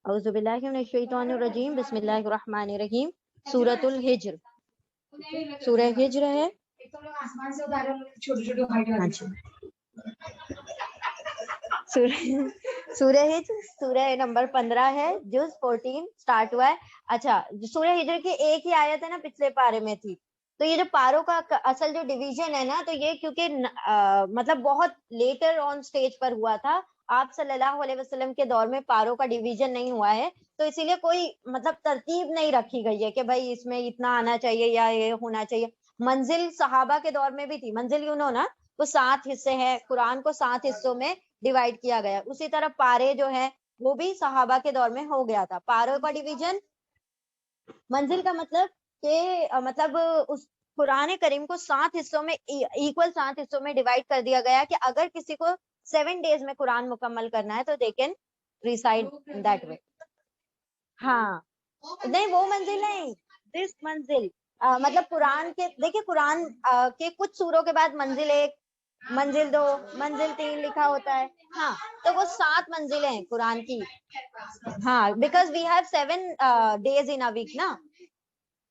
اعوذ باللہ من الشیطان الرجیم، بسم اللہ الرحمن الرحیم۔ سورۃ الحجر، سورہ ہجر ہے۔ سورہ ہجر سورہ نمبر 15 ہے، جز 14 سٹارٹ ہوا ہے۔ اچھا، سورہ ہجر کی ایک ہی آیت ہے نا، پچھلے پارے میں تھی۔ تو یہ جو پاروں کا اصل جو ڈویژن ہے نا، تو یہ کیونکہ مطلب بہت لیٹر آن سٹیج پر ہوا تھا، آپ صلی اللہ علیہ وسلم کے دور میں پاروں کا ڈویژن نہیں ہوا ہے، تو اسی لیے کوئی مطلب ترتیب نہیں رکھی گئی ہے کہ بھائی اس میں اتنا آنا چاہیے یا یہ ہونا چاہیے۔ منزل صحابہ کے دور میں بھی تھی، منزل یوں نا، وہ 7 حصے ہیں، قرآن کو 7 حصوں میں ڈیوائڈ کیا گیا۔ اسی طرح پارے جو ہے وہ بھی صحابہ کے دور میں ہو گیا تھا۔ پاروں کا ڈویژن، منزل کا مطلب کہ مطلب اس قرآن کریم کو 7 حصوں میں ایکول 7 حصوں میں ڈیوائڈ کر دیا گیا کہ اگر کسی کو 7 ڈیز میں قرآن مکمل کرنا ہے تو they can reside that way. ہاں نہیں، وہ منزل نہیں، دس منزل مطلب قرآن کے، دیکھیں قرآن کے کچھ سوروں کے بعد منزل 1، منزل 2، منزل 3 لکھا ہوتا ہے۔ ہاں تو وہ 7 منزلیں ہیں قرآن کی۔ ہاں because we have 7 days in a week نا،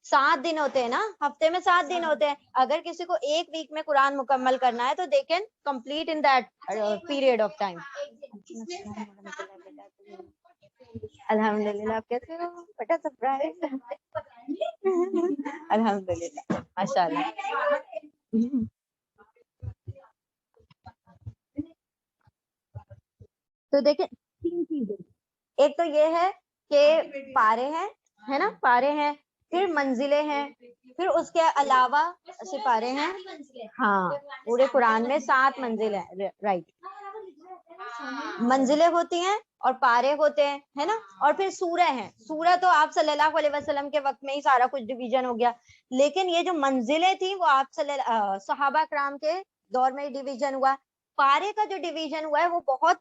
7 دن ہوتے ہیں نا، ہفتے میں 7 دن ہوتے ہیں۔ اگر کسی کو ایک ویک میں قرآن مکمل کرنا ہے تو they can complete in that period of time. الحمدللہ، آپ کیسے ہو بیٹا؟ سرپرائز، الحمدللہ، ماشاء اللہ۔ تو دیکھیں 3 چیزیں، ایک تو یہ ہے کہ پارے ہیں، ہے نا، پارے ہیں، پھر منزلیں ہیں، پھر اس کے علاوہ سپارے ہیں۔ ہاں پورے قرآن میں 7 منزل ہیں، رائٹ، منزلیں ہوتی ہیں اور پارے ہوتے ہیں، ہے نا، اور پھر سورہ ہیں۔ سورہ تو آپ صلی اللہ علیہ وسلم کے وقت میں ہی سارا کچھ ڈویژن ہو گیا، لیکن یہ جو منزلیں تھیں وہ آپ صحابہ کرام کے دور میں ڈویژن ہوا۔ پارے کا جو ڈویژن ہوا ہے وہ بہت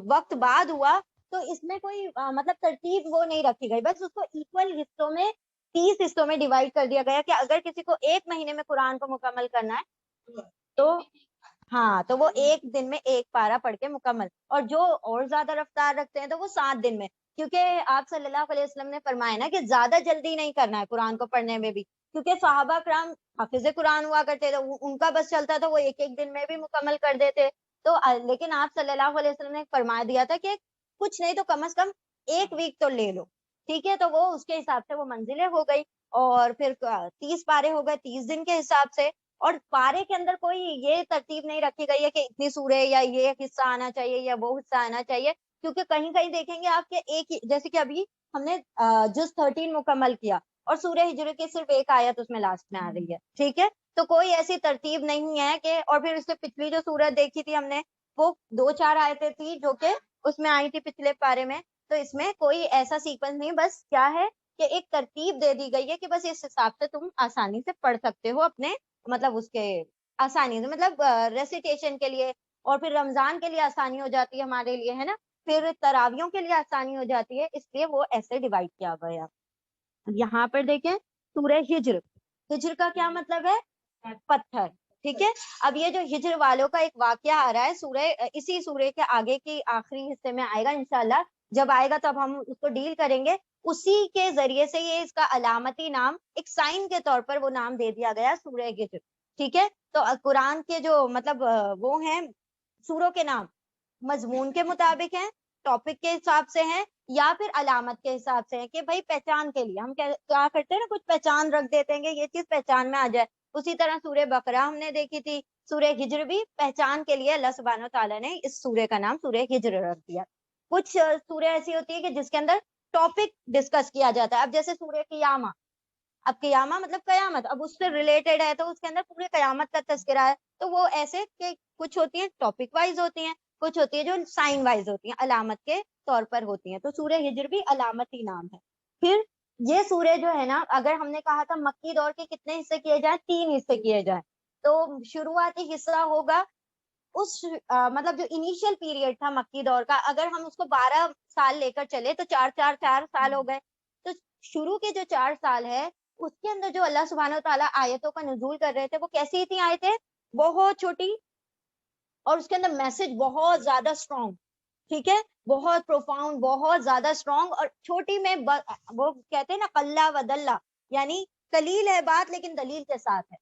وقت بعد ہوا، تو اس میں کوئی مطلب ترتیب وہ نہیں رکھی گئی، بس اس کو ایکول حصوں میں 30 حصوں میں ڈیوائڈ کر دیا گیا کہ اگر کسی کو ایک مہینے میں قرآن کو مکمل کرنا ہے تو ہاں تو وہ ایک دن میں ایک پارہ پڑھ کے مکمل، اور جو اور زیادہ رفتار رکھتے ہیں تو وہ 7 دن میں، کیونکہ آپ صلی اللہ علیہ وسلم نے فرمایا نا کہ زیادہ جلدی نہیں کرنا ہے قرآن کو پڑھنے میں بھی، کیونکہ صحابہ کرام حافظ قرآن ہوا کرتے تھے، ان کا بس چلتا تھا، وہ ایک دن میں بھی مکمل کر دیتے۔ تو لیکن آپ صلی اللہ علیہ وسلم نے فرما دیا تھا کہ کچھ نہیں تو کم از کم ایک ویک تو لے لو، ٹھیک ہے، تو وہ اس کے حساب سے وہ منزلیں ہو گئی، اور پھر 30 پارے ہو گئے 30 دن کے حساب سے۔ اور پارے کے اندر کوئی یہ ترتیب نہیں رکھی گئی ہے کہ اتنی سورے یا یہ حصہ آنا چاہیے یا وہ حصہ آنا چاہیے، کیونکہ کہیں کہیں دیکھیں گے آپ کے ایک ہی، جیسے کہ ابھی ہم نے جز 13 مکمل کیا اور سورہ ہجر کی صرف ایک آیت اس میں لاسٹ میں آ رہی ہے، ٹھیک ہے، تو کوئی ایسی ترتیب نہیں ہے کہ، اور پھر اس سے پچھلی جو سورت دیکھی تھی ہم نے وہ 2-4 آیتیں تھی جو کہ اس میں آئی تھی پچھلے پارے میں، تو اس میں کوئی ایسا سیکوینس نہیں، بس کیا ہے کہ ایک ترتیب دے دی گئی ہے کہ بس اس حساب سے تم آسانی سے پڑھ سکتے ہو اپنے مطلب اس کے آسانی سے، مطلب ریسیٹیشن کے لیے، اور پھر رمضان کے لیے آسانی ہو جاتی ہے ہمارے لیے، ہے نا، پھر تراویوں کے لیے آسانی ہو جاتی ہے، اس لیے وہ ایسے ڈیوائڈ کیا گیا۔ یہاں پر دیکھیں سورہ ہجر، ہجر کا کیا مطلب ہے؟ پتھر، ٹھیک ہے۔ اب یہ جو ہجر والوں کا ایک واقعہ آ رہا ہے سورہ، اسی سورہ کے آگے کی آخری حصے میں آئے گا انشاءاللہ، جب آئے گا تب ہم اس کو ڈیل کریں گے، اسی کے ذریعے سے یہ اس کا علامتی نام، ایک سائن کے طور پر وہ نام دے دیا گیا سورہ ہجر، ٹھیک ہے۔ تو قرآن کے جو مطلب وہ ہیں سوروں کے نام مضمون کے مطابق ہیں، ٹاپک کے حساب سے ہیں، یا پھر علامت کے حساب سے ہیں کہ بھائی پہچان کے لیے ہم کیا کرتے ہیں نا، کچھ پہچان رکھ دیتے ہیں کہ یہ چیز پہچان میں آ جائے۔ اسی طرح سورہ بقرہ ہم نے دیکھی تھی، سورہ ہجر بھی پہچان کے لیے اللہ سبحانہ و تعالیٰ نے اس سورہ کا نام سورہ ہجر رکھ دیا۔ کچھ سورہ ایسی ہوتی ہے کہ جس کے اندر ٹاپک ڈسکس کیا جاتا ہے، اب جیسے سورہ قیامہ، اب قیامہ مطلب قیامت، اب اس سے ریلیٹڈ ہے تو اس کے اندر پورے قیامت کا تذکرہ ہے، تو وہ ایسے کہ کچھ ہوتی ہیں ٹاپک وائز ہوتی ہیں، کچھ ہوتی ہے جو سائن وائز ہوتی ہیں، علامت کے طور پر ہوتی ہیں، تو سورہ ہجر بھی علامتی نام ہے۔ پھر یہ سورہ جو ہے نا، اگر ہم نے کہا تھا مکی دور کے کتنے حصے کیے جائیں، 3 حصے کیے جائیں، تو شروعاتی حصہ ہوگا اس مطلب جو انیشیل پیریڈ تھا مکی دور کا، اگر ہم اس کو 12 سال لے کر چلے تو 4 سال ہو گئے، تو شروع کے جو 4 سال ہے اس کے اندر جو اللہ سبحانہ و تعالیٰ آیتوں کا نزول کر رہے تھے وہ کیسی تھی آیتیں؟ بہت چھوٹی، اور اس کے اندر میسج بہت زیادہ اسٹرانگ، ٹھیک ہے, بہت پروفاؤنڈ, بہت زیادہ اسٹرانگ, اور چھوٹی میں وہ کہتے ہیں نا قلہ و دلہ, یعنی قلیل ہے بات لیکن دلیل کے ساتھ ہے.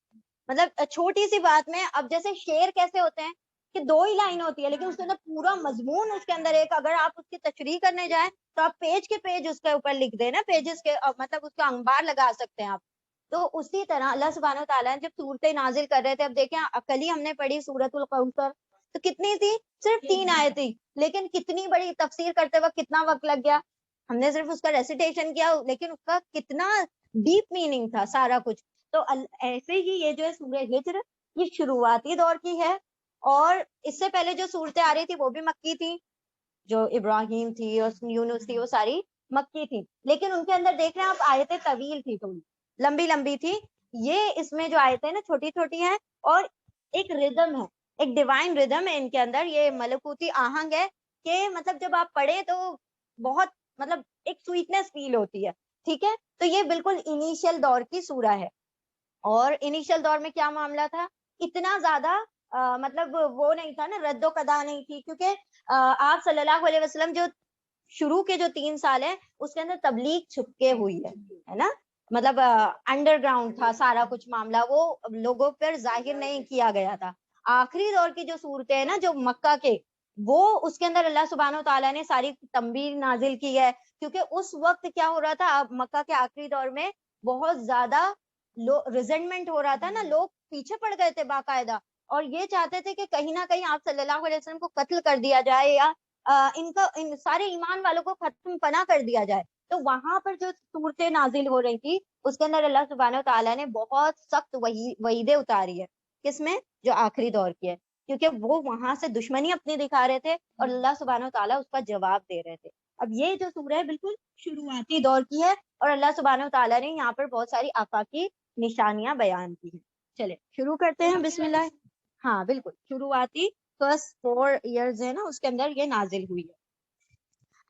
مطلب چھوٹی سی بات میں, اب جیسے شعر کیسے ہوتے ہیں کہ 2 ہی لائن ہوتی ہے لیکن اس کے اندر پورا مضمون اس کے اندر ایک, اگر آپ اس کی تشریح کرنے جائیں تو آپ پیج کے پیج اس کے اوپر لکھ دیں نا, پیجز کے مطلب اس کا انبار لگا سکتے ہیں آپ. تو اسی طرح اللہ سبحانہ وتعالیٰ نے جب صورتیں نازل کر رہے تھے, اب دیکھیں کل ہی ہم نے پڑھی سورۃ الکوثر, تو کتنی تھی, صرف 3 آیتیں, لیکن کتنی بڑی تفسیر کرتے وقت کتنا وقت لگ گیا. ہم نے صرف اس کا ریسیٹیشن کیا لیکن اس کا کتنا ڈیپ میننگ تھا سارا کچھ. تو ایسے ہی یہ جو ہے سورہ ہجر, یہ شروعاتی دور کی ہے, اور اس سے پہلے جو صورتیں آ رہی تھی وہ بھی مکی تھی, جو ابراہیم تھی اور یونس تھی وہ ساری مکی تھی, لیکن ان کے اندر دیکھ رہے ہیں آپ آیتیں طویل تھی, تھوڑی لمبی لمبی تھی. یہ اس میں جو آیتیں نا چھوٹی چھوٹی ہیں, اور ایک ردم ہے, ایک ڈیوائن ردم ہے ان کے اندر, یہ ملکوتی آہنگ ہے کہ مطلب جب آپ پڑھیں تو بہت مطلب ایک سویٹنس فیل ہوتی ہے. ٹھیک ہے, تو یہ بالکل انیشیل دور کی سورہ ہے. اور انیشیل دور میں کیا معاملہ تھا, اتنا زیادہ مطلب وہ نہیں تھا نا, رد و قدا نہیں تھی, کیونکہ آپ صلی اللہ علیہ وسلم جو شروع کے جو 3 سال ہیں اس کے اندر تبلیغ چھپکے ہوئی ہے نا, مطلب انڈر گراؤنڈ تھا سارا کچھ معاملہ, وہ لوگوں پر ظاہر نہیں کیا گیا تھا. آخری دور کی جو صورتیں ہیں نا جو مکہ کے, وہ اس کے اندر اللہ سبحانہ وتعالیٰ نے ساری تنبیہ نازل کی ہے, کیونکہ اس وقت کیا ہو رہا تھا, مکہ کے آخری دور میں بہت زیادہ ریزنٹمنٹ ہو رہا تھا نا, لوگ پیچھے پڑ گئے تھے باقاعدہ, اور یہ چاہتے تھے کہ کہیں نہ کہیں آپ صلی اللہ علیہ وسلم کو قتل کر دیا جائے, یا ان سارے ایمان والوں کو ختم پناہ کر دیا جائے. تو وہاں پر جو صورتیں نازل ہو رہی تھی اس کے اندر اللہ سبحانہ وتعالیٰ نے بہت سخت وعیدیں اتاری ہے, کس میں, جو آخری دور کی ہے, کیونکہ وہ وہاں سے دشمنی اپنی دکھا رہے تھے اور اللہ سبحانہ وتعالیٰ اس کا جواب دے رہے تھے. اب یہ جو سورہ ہے بالکل شروعاتی دور کی ہے, اور اللہ سبحانہ وتعالیٰ نے یہاں پر بہت ساری آفاقی نشانیاں بیان کی ہیں. چلے شروع کرتے ہیں, بسم اللہ. ہاں بالکل شروعاتی فرسٹ 4 ایئرز ہے نا اس کے اندر یہ نازل ہوئی ہے.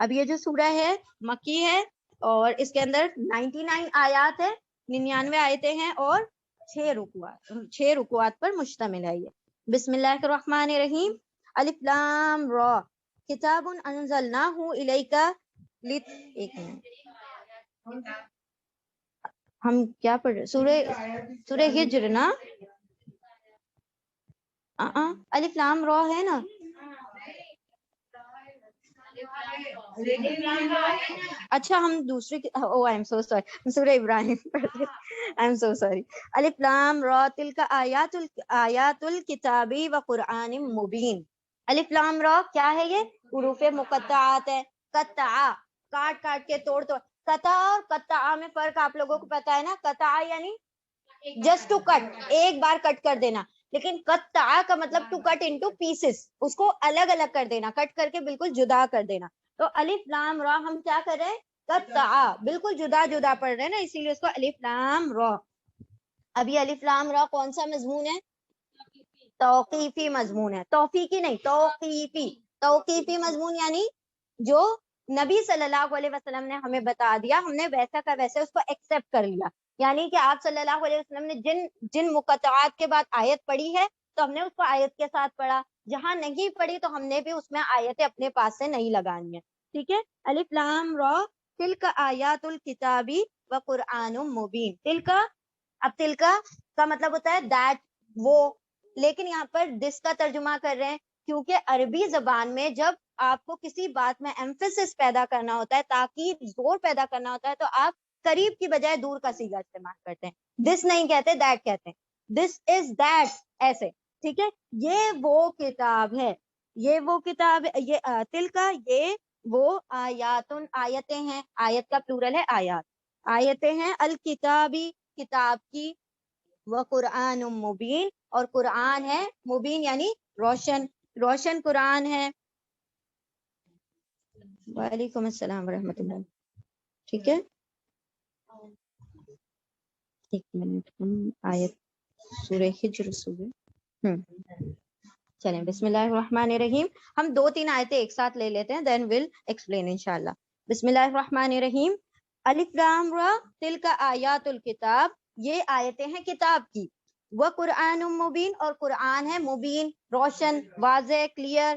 اب یہ جو سورہ ہے مکی ہے, اور اس کے اندر 99 آیات ہے, 99 آیتیں ہیں, اور 6 رکوعات پر مشتمل ہے یہ. بسم اللہ الرحمن الرحیم. الف لام را کتاب انزلناہ الیک ایک منٹ, ہم کیا پڑھ رہے, سورہ ہجر نا, الف لام را ہے نا, اچھا ہم دوسری, او آئی ایم سو سوری, سورہ ابراہیم پڑھتے, آئی ایم سو سوری. الف لام را تلک آیات الکتاب و قرآن مبین. الف لام را کیا ہے, یہ حروف مقطعات ہے, قطع کاٹ کاٹ کے توڑ توڑ, قطع اور قطع میں فرق آپ لوگوں کو پتا ہے نا, قطع یعنی جسٹ ٹو کٹ, ایک بار کٹ کر دینا, لیکن قطع کا مطلب ٹو کٹ انٹو پیسز, اس کو الگ الگ کر دینا, کٹ کر کے بالکل جدا کر دینا. تو الف لام را ہم کیا کر رہے ہیں, قطع بالکل جدا جدا پڑھ رہے ہیں نا, اسی لیے اس کو الف لام را. اب یہ الف لام را کون سا مضمون ہے, توقیفی مضمون ہے, توفیقی نہیں, توقیفی. توقیفی مضمون یعنی جو نبی صلی اللہ علیہ وسلم نے ہمیں بتا دیا, ہم نے ویسا کا ویسے اس کو ایکسپٹ کر لیا. یعنی کہ آپ صلی اللہ علیہ وسلم نے جن مقطعات کے بعد آیت پڑھی ہے تو ہم نے اس کو آیت کے ساتھ پڑھا, جہاں نہیں پڑھی تو ہم نے بھی اس میں آیتیں اپنے پاس سے نہیں لگانی ہیں. ٹھیک ہے, الف لام را تلک آیات الکتاب و قرآن مبین. تلک, اب تلک کا مطلب ہوتا ہے دیٹ, وہ, لیکن یہاں پر دس کا ترجمہ کر رہے ہیں کیونکہ عربی زبان میں جب آپ کو کسی بات میں ایمفیسس پیدا کرنا ہوتا ہے, تاکید, زور پیدا کرنا ہوتا ہے, تو آپ قریب کی بجائے دور کا صیغہ استعمال کرتے ہیں. دس نہیں کہتے, دیٹ کہتے ہیں. دس از دیٹ, ایسے. ٹھیک ہے, یہ وہ کتاب ہے, یہ وہ کتاب, یہ تل کا, یہ وہ آیاتن, آیتیں ہیں, آیت کا پلورل ہے آیات, آیتیں ہیں, الکتابی کتاب کی, وہ قرآن مبین, اور قرآن ہے مبین یعنی روشن, روشن قرآن ہے. وعلیکم السلام ورحمۃ اللہ. ٹھیک ہے, ایک منٹ, ہم آیت سورہ ہجر سورہ چلیں. بسم اللہ الرحمن الرحیم. ہم 2-3 آیتیں ایک ساتھ لے لیتے ہیں, دین ول ایکسپلین انشاءاللہ. بسم اللہ الرحمن الرحیم. الف لام را تلک آیات الکتاب, یہ آیتیں ہیں کتاب کی, وہ قرآن مبین, اور قرآن ہے مبین, روشن, واضح, کلیئر.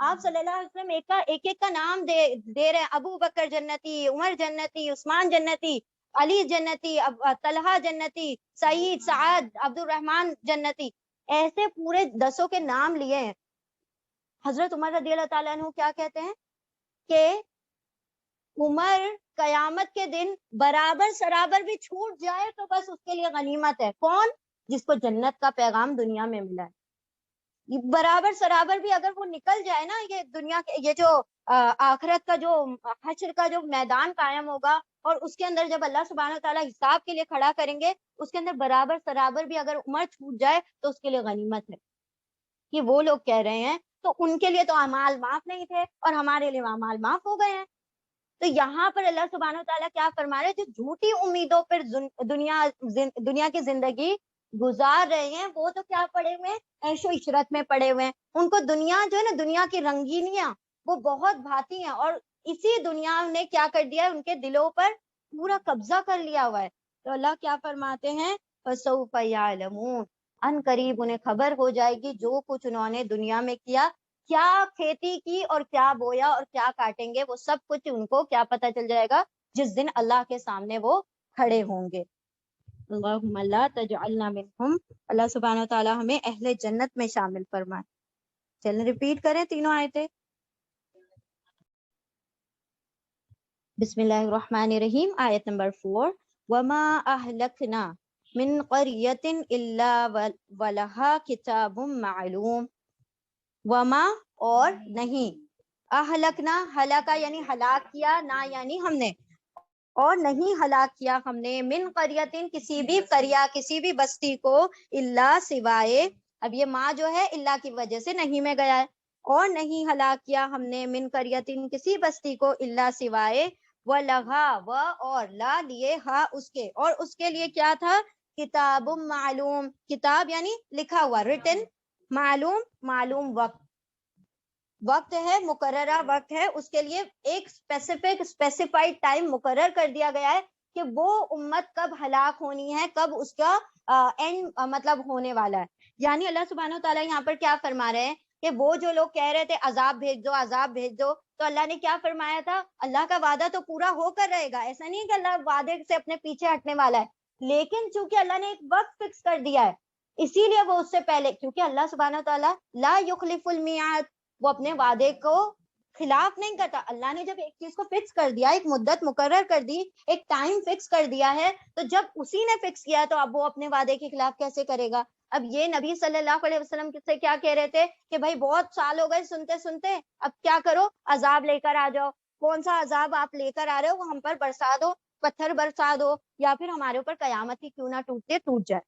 آپ صلی اللہ علیہ وسلم ایک کا نام دے رہے ہیں، ابو بکر جنتی، عمر جنتی، عثمان جنتی، علی جنتی، طلحہ جنتی، سعید، سعد، عبد الرحمن جنتی، ایسے پورے 10 کے نام لیے ہیں۔ حضرت عمر رضی اللہ تعالیٰ عنہ کیا کہتے ہیں کہ عمر قیامت کے دن برابر سرابر بھی چھوٹ جائے تو بس اس کے لیے غنیمت ہے۔ کون؟ جس کو جنت کا پیغام دنیا میں ملا ہے، برابر سرابر بھی اگر وہ نکل جائے نا، یہ دنیا کے یہ جو آخرت کا جو حشر کا جو میدان قائم ہوگا اور اس کے اندر جب اللہ سبحانہ تعالیٰ حساب کے لیے کھڑا کریں گے، اس کے اندر برابر سرابر بھی اگر عمر چھوٹ جائے تو اس کے لیے غنیمت ہے۔ کہ وہ لوگ کہہ رہے ہیں تو ان کے لیے تو اعمال معاف نہیں تھے اور ہمارے لیے اعمال معاف ہو گئے ہیں۔ تو یہاں پر اللہ سبحانہ تعالیٰ کیا فرما رہے ہیں، جو جھوٹی امیدوں پر دنیا کی زندگی گزار رہے ہیں، وہ تو کیا پڑے ہوئے ہیں، عیش و عشرت میں پڑے ہوئے ہیں۔ ان کو دنیا جو ہے نا، دنیا کی رنگینیاں وہ بہت بھاتی ہیں، اور اسی دنیا نے کیا کر دیا ہے، ان کے دلوں پر پورا قبضہ کر لیا ہوا ہے۔ تو اللہ کیا فرماتے ہیں، فَسَوْفَ يَعْلَمُونَ، ان قریب انہیں خبر ہو جائے گی جو کچھ انہوں نے دنیا میں کیا کھیتی کی اور کیا بویا اور کیا کاٹیں گے، وہ سب کچھ ان کو کیا پتہ چل جائے گا جس دن اللہ کے سامنے وہ کھڑے ہوں گے۔ اللہم لا تجعلنا منہم، اللہ سبحانہ و تعالی ہمیں اہل جنت میں شامل فرمائے۔ چلیں ریپیٹ کریں تینوں آیتیں۔ بسم اللہ الرحمن الرحیم، آیت نمبر 4، وما اہلکنا من قریۃ الا ولها کتاب معلوم، وما اور نہیں، اہلکنا، ہلاکا یعنی ہلاک کیا، نہ یعنی ہم نے، اور نہیں ہلاک کیا ہم نے، من قریتن کسی بھی قریہ کسی بھی بستی کو، الا سوائے، اب یہ ما جو ہے اللہ کی وجہ سے نہیں میں گیا ہے، اور نہیں ہلاک کیا ہم نے من قریتن کسی بستی کو، الا سوائے، ولہا و اور لا لیے ہا اس کے، اور اس کے لیے کیا تھا، کتاب معلوم، کتاب یعنی لکھا ہوا، ریٹن، معلوم معلوم وقت ہے، مقررہ وقت ہے، اس کے لیے ایک اسپیسیفائڈ ٹائم مقرر کر دیا گیا ہے کہ وہ امت کب ہلاک ہونی ہے، کب اس کا اینڈ مطلب ہونے والا ہے۔ یعنی اللہ سبحانہ تعالیٰ یہاں پر کیا فرما رہے ہیں کہ وہ جو لوگ کہہ رہے تھے عذاب بھیج دو عذاب بھیج دو، تو اللہ نے کیا فرمایا تھا، اللہ کا وعدہ تو پورا ہو کر رہے گا، ایسا نہیں کہ اللہ وعدے سے اپنے پیچھے ہٹنے والا ہے، لیکن چونکہ اللہ نے ایک وقت فکس کر دیا ہے، اسی لیے وہ اس سے پہلے، کیونکہ اللہ سبحانہ تعالیٰ لا یخلف المیعاد، وہ اپنے وعدے کو خلاف نہیں کرتا۔ اللہ نے جب ایک چیز کو فکس کر دیا، ایک مدت مقرر کر دی، ایک ٹائم فکس کر دیا ہے، تو جب اسی نے فکس کیا تو اب وہ اپنے وعدے کے خلاف کیسے کرے گا۔ اب یہ نبی صلی اللہ علیہ وسلم سے کیا کہہ رہے تھے کہ بھائی بہت سال ہو گئے سنتے سنتے، اب کیا کرو، عذاب لے کر آ جاؤ، کون سا عذاب آپ لے کر آ رہے ہو، وہ ہم پر برسا دو، پتھر برسا دو، یا پھر ہمارے اوپر قیامت ہی کیوں نہ ٹوٹ جائے۔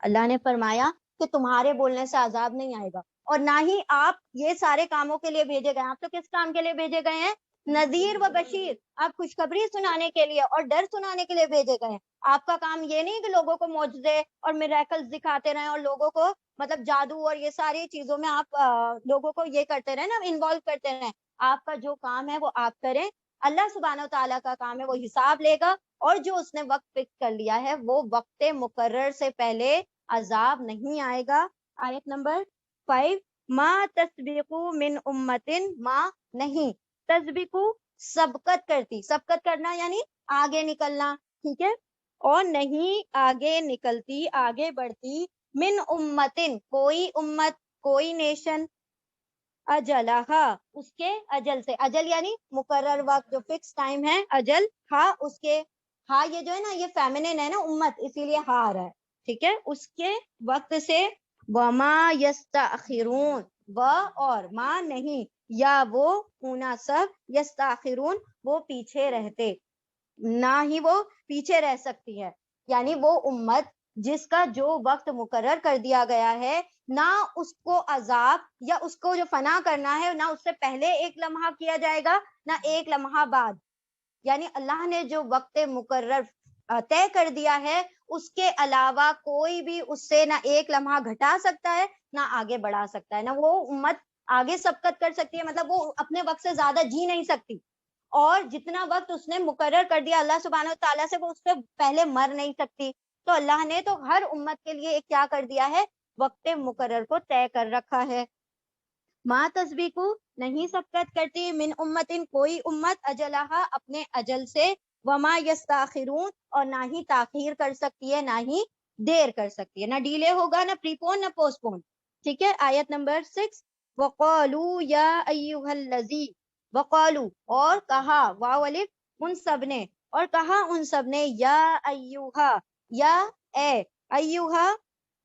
اللہ نے فرمایا کہ تمہارے بولنے سے عذاب نہیں آئے گا، اور نہ ہی آپ یہ سارے کاموں کے لیے بھیجے گئے ہیں، آپ تو کس کام کے لیے بھیجے گئے ہیں، نذیر و بشیر، آپ خوشخبری سنانے کے لیے اور ڈر سنانے کے لیے بھیجے گئے ہیں۔ آپ کا کام یہ نہیں کہ لوگوں کو معجزے اور میریکلز دکھاتے رہیں اور لوگوں کو مطلب جادو اور یہ ساری چیزوں میں آپ لوگوں کو یہ کرتے رہیں نا، انوالو کرتے رہیں۔ آپ کا جو کام ہے وہ آپ کریں، اللہ سبحانہ و تعالیٰ کا کام ہے وہ حساب لے گا، اور جو اس نے وقت فکس کر لیا ہے وہ وقت مقرر سے پہلے عذاب نہیں آئے گا۔ آیت نمبر 5، ما تسبقو من امتن، ما نہیں، تسبقو سبقت کرتی، سبقت کرنا یعنی آگے نکلنا، ٹھیک ہے، اور نہیں آگے نکلتی، آگے بڑھتی، من امتن کوئی امت، کوئی نیشن، اجلہا اس کے اجل سے، اجل یعنی مقرر وقت جو فکس ٹائم ہے، اجل، ہاں اس کے، ہاں یہ جو ہے نا یہ فیمنن ہے نا امت، اسی لیے ہاں آ رہا ہے، ٹھیک ہے، اس کے وقت سے، وما یستاخرون، و اور ما نہیں، یا وہ مناسب، یستاخرون وہ پیچھے رہتے، نہ ہی وہ پیچھے رہ سکتی ہے، یعنی وہ امت جس کا جو وقت مقرر کر دیا گیا ہے، نہ اس کو عذاب یا اس کو جو فنا کرنا ہے، نہ اس سے پہلے ایک لمحہ کیا جائے گا، نہ ایک لمحہ بعد، یعنی اللہ نے جو وقت مقرر طے کر دیا ہے اس کے علاوہ کوئی بھی اس سے نہ ایک لمحہ گھٹا سکتا ہے نہ آگے بڑھا سکتا ہے، نہ وہ امت آگے سبقت کر سکتی ہے، مطلب وہ اپنے وقت سے زیادہ جی نہیں سکتی، اور جتنا وقت اس نے مقرر کر دیا اللہ سبحانہ و تعالیٰ سے، وہ اس سے پہلے مر نہیں سکتی۔ تو اللہ نے تو ہر امت کے لیے ایک کیا کر دیا ہے، وقت مقرر کو طے کر رکھا ہے۔ ما تسبیقو نہیں سبقت کرتی من امتن کوئی امت اجلہا اپنے اجل سے، وما یستاخرون اور نہ ہی تاخیر کر سکتی ہے، نہ ہی دیر کر سکتی ہے، نہ ڈیلے ہوگا، نہ پریپون نہ پوسٹ پون. ٹھیک ہے. آیت نمبر 6 وقالوا یا ایھا الذی، وقالو اور کہا، واو الف ان سب نے، اور کہا ان سب نے، یا ایھا یا اے، ایھا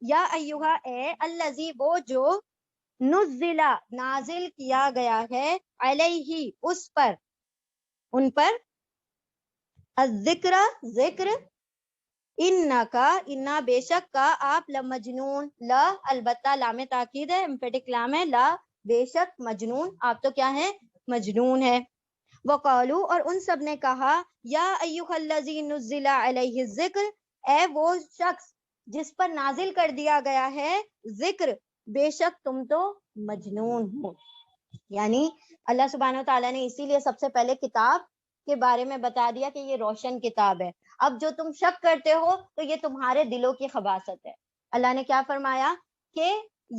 یا ایھا اے، الذی وہ جو، نزلہ نازل کیا گیا ہے، علیہ اس پر، ان پر، الذکر ذکر، انکا انا بے شک کا آپ، لمجنون، لا البتہ لام تاکید ہے، امپیٹک لام ہے، لا بے شک، مجنون آپ تو کیا ہے، مجنون ہے. وقالو اور ان سب نے کہا، یا ایھا الذی نزل علیہ الذکر، اے وہ شخص جس پر نازل کر دیا گیا ہے ذکر، بے شک تم تو مجنون ہو. یعنی اللہ سبحانہ تعالیٰ نے اسی لیے سب سے پہلے کتاب کے بارے میں بتا دیا کہ یہ روشن کتاب ہے. اب جو تم شک کرتے ہو تو یہ تمہارے دلوں کی خباثت ہے. اللہ نے کیا فرمایا کہ